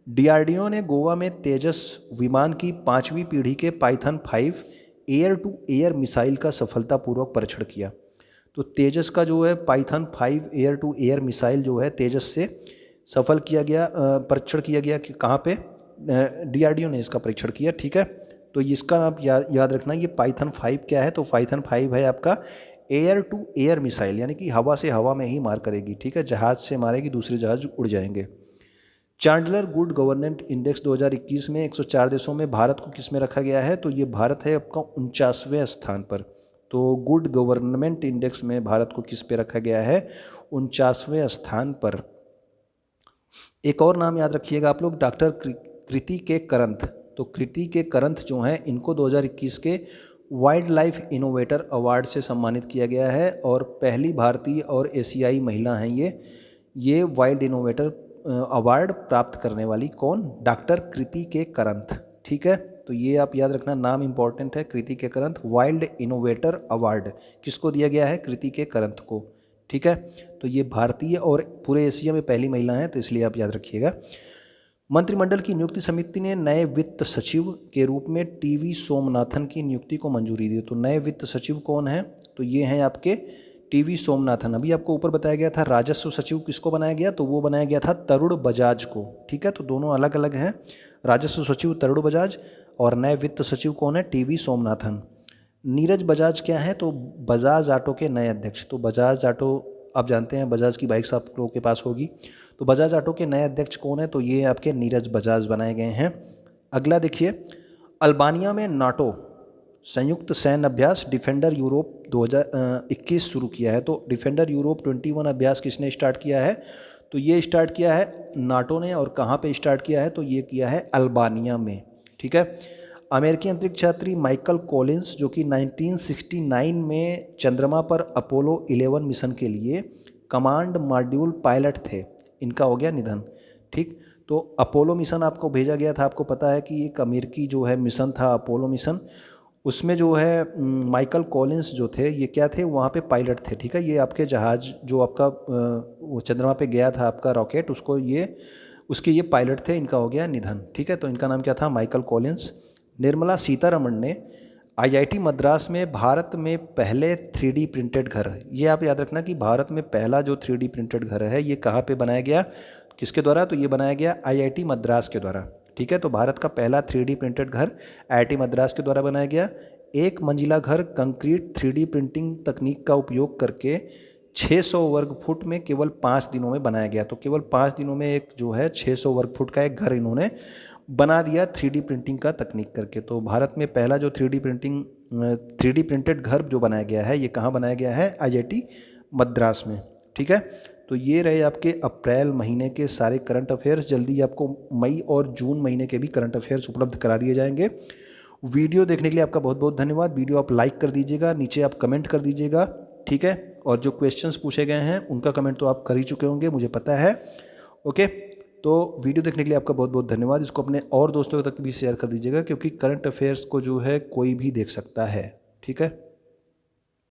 डीआरडीओ ने गोवा में तेजस विमान की 5वीं पीढ़ी के Python 5 air to air missile का सफलतापूर्वक परीक्षण किया। तो तेजस का जो है Python 5 air to air missile जो है तेजस से सफल किया गया, परीक्षण किया गया कि कहाँ पे? डीआरडीओ ने इसका परीक्षण किया, ठीक है। तो इसका आप याद रखना, ये पाइथन 5 क्या है? तो पाइथन 5 है आपका एयर टू एयर मिसाइल, यानी कि हवा से हवा में ही मार करेगी, ठीक है, जहाज से मारेगी, दूसरे जहाज उड़ जाएंगे। चांडलर गुड गवर्नेंस इंडेक्स 2021 में 104 देशों में भारत को किस में रखा गया है? तो ये भारत है आपका 49वें स्थान पर। तो गुड गवर्नमेंट इंडेक्स में भारत को किस पे रखा गया है? 49वें स्थान पर। एक और नाम याद रखिएगा आप लोग, डॉक्टर कृति के करंथ। तो कृति के करंथ जो हैं इनको 2021 के वाइल्ड लाइफ इनोवेटर अवार्ड से सम्मानित किया गया है और पहली भारतीय और एशियाई महिला हैं ये वाइल्ड इनोवेटर अवार्ड प्राप्त करने वाली। कौन? डॉक्टर कृति के करंथ, ठीक है। तो ये आप याद रखना, नाम इंपॉर्टेंट है, कृति के करंथ। वाइल्ड इनोवेटर अवार्ड किसको दिया गया है? कृति के करंथ को, ठीक है। तो ये भारतीय और पूरे एशिया में पहली महिला हैं, तो इसलिए आप याद रखिएगा। मंत्रिमंडल की नियुक्ति समिति ने नए वित्त सचिव के रूप में टीवी सोमनाथन की नियुक्ति को मंजूरी दी। तो नए वित्त सचिव कौन है? तो ये हैं आपके टीवी सोमनाथन। अभी आपको ऊपर बताया गया था राजस्व सचिव किसको बनाया गया? तो वो बनाया गया था तरुण बजाज को, ठीक है। तो दोनों अलग अलग हैं, राजस्व सचिव तरुण बजाज और नए वित्त सचिव कौन है? टीवी सोमनाथन। नीरज बजाज क्या है? तो बजाज ऑटो के नए अध्यक्ष। तो बजाज ऑटो आप जानते हैं, बजाज की बाइक्स आप लोगों के पास होगी, तो बजाज ऑटो के नए अध्यक्ष कौन है? तो ये आपके नीरज बजाज बनाए गए हैं। अगला देखिए, अल्बानिया में नाटो संयुक्त सैन्य अभ्यास डिफेंडर यूरोप 2021 शुरू किया है। तो डिफेंडर यूरोप 21 अभ्यास किसने स्टार्ट किया है? तो ये स्टार्ट किया है नाटो ने। और कहाँ पे स्टार्ट किया है? तो ये किया है अल्बानिया में। ठीक है। अमेरिकी अंतरिक्ष यात्री माइकल कॉलिंस जो कि 1969 में चंद्रमा पर अपोलो 11 मिशन के लिए कमांड मॉड्यूल पायलट थे, इनका हो गया निधन। ठीक। तो अपोलो मिशन आपको भेजा गया था, आपको पता है कि एक अमेरिकी जो है मिशन था अपोलो मिशन, उसमें जो है माइकल कॉलिंस जो थे ये क्या थे? वहाँ पे पायलट थे। ठीक है। ये आपके जहाज़ जो आपका वो चंद्रमा पे गया था आपका रॉकेट, उसके ये पायलट थे, इनका हो गया निधन। ठीक है। तो इनका नाम क्या था? Michael Collins. निर्मला सीतारमण ने आईआईटी मद्रास में भारत में पहले 3D प्रिंटेड घर, ये आप याद रखना कि भारत में पहला जो 3D प्रिंटेड घर है ये कहाँ पे बनाया गया, किसके द्वारा? तो ये बनाया गया आईआईटी मद्रास के द्वारा। ठीक है। तो भारत का पहला 3D प्रिंटेड घर आईआईटी मद्रास के द्वारा बनाया गया। एक मंजिला घर कंक्रीट 3D प्रिंटिंग तकनीक का उपयोग करके 600 वर्ग फुट में केवल 5 दिनों में बनाया गया। तो केवल 5 दिनों में एक जो है 600 वर्ग फुट का एक घर इन्होंने बना दिया 3D प्रिंटिंग का तकनीक करके। तो भारत में पहला जो 3D प्रिंटेड घर जो बनाया गया है ये कहाँ बनाया गया है? आईआईटी मद्रास में। ठीक है। तो ये रहे आपके अप्रैल महीने के सारे करंट अफेयर्स। जल्दी आपको मई और जून महीने के भी करंट अफेयर्स उपलब्ध करा दिए जाएंगे। वीडियो देखने के लिए आपका बहुत बहुत धन्यवाद। वीडियो आप लाइक कर दीजिएगा, नीचे आप कमेंट कर दीजिएगा। ठीक है। और जो क्वेश्चंस पूछे गए हैं उनका कमेंट तो आप कर ही चुके होंगे, मुझे पता है। ओके। तो वीडियो देखने के लिए आपका बहुत बहुत धन्यवाद। इसको अपने और दोस्तों तक भी शेयर कर दीजिएगा, क्योंकि करंट अफेयर्स को जो है कोई भी देख सकता है। ठीक है।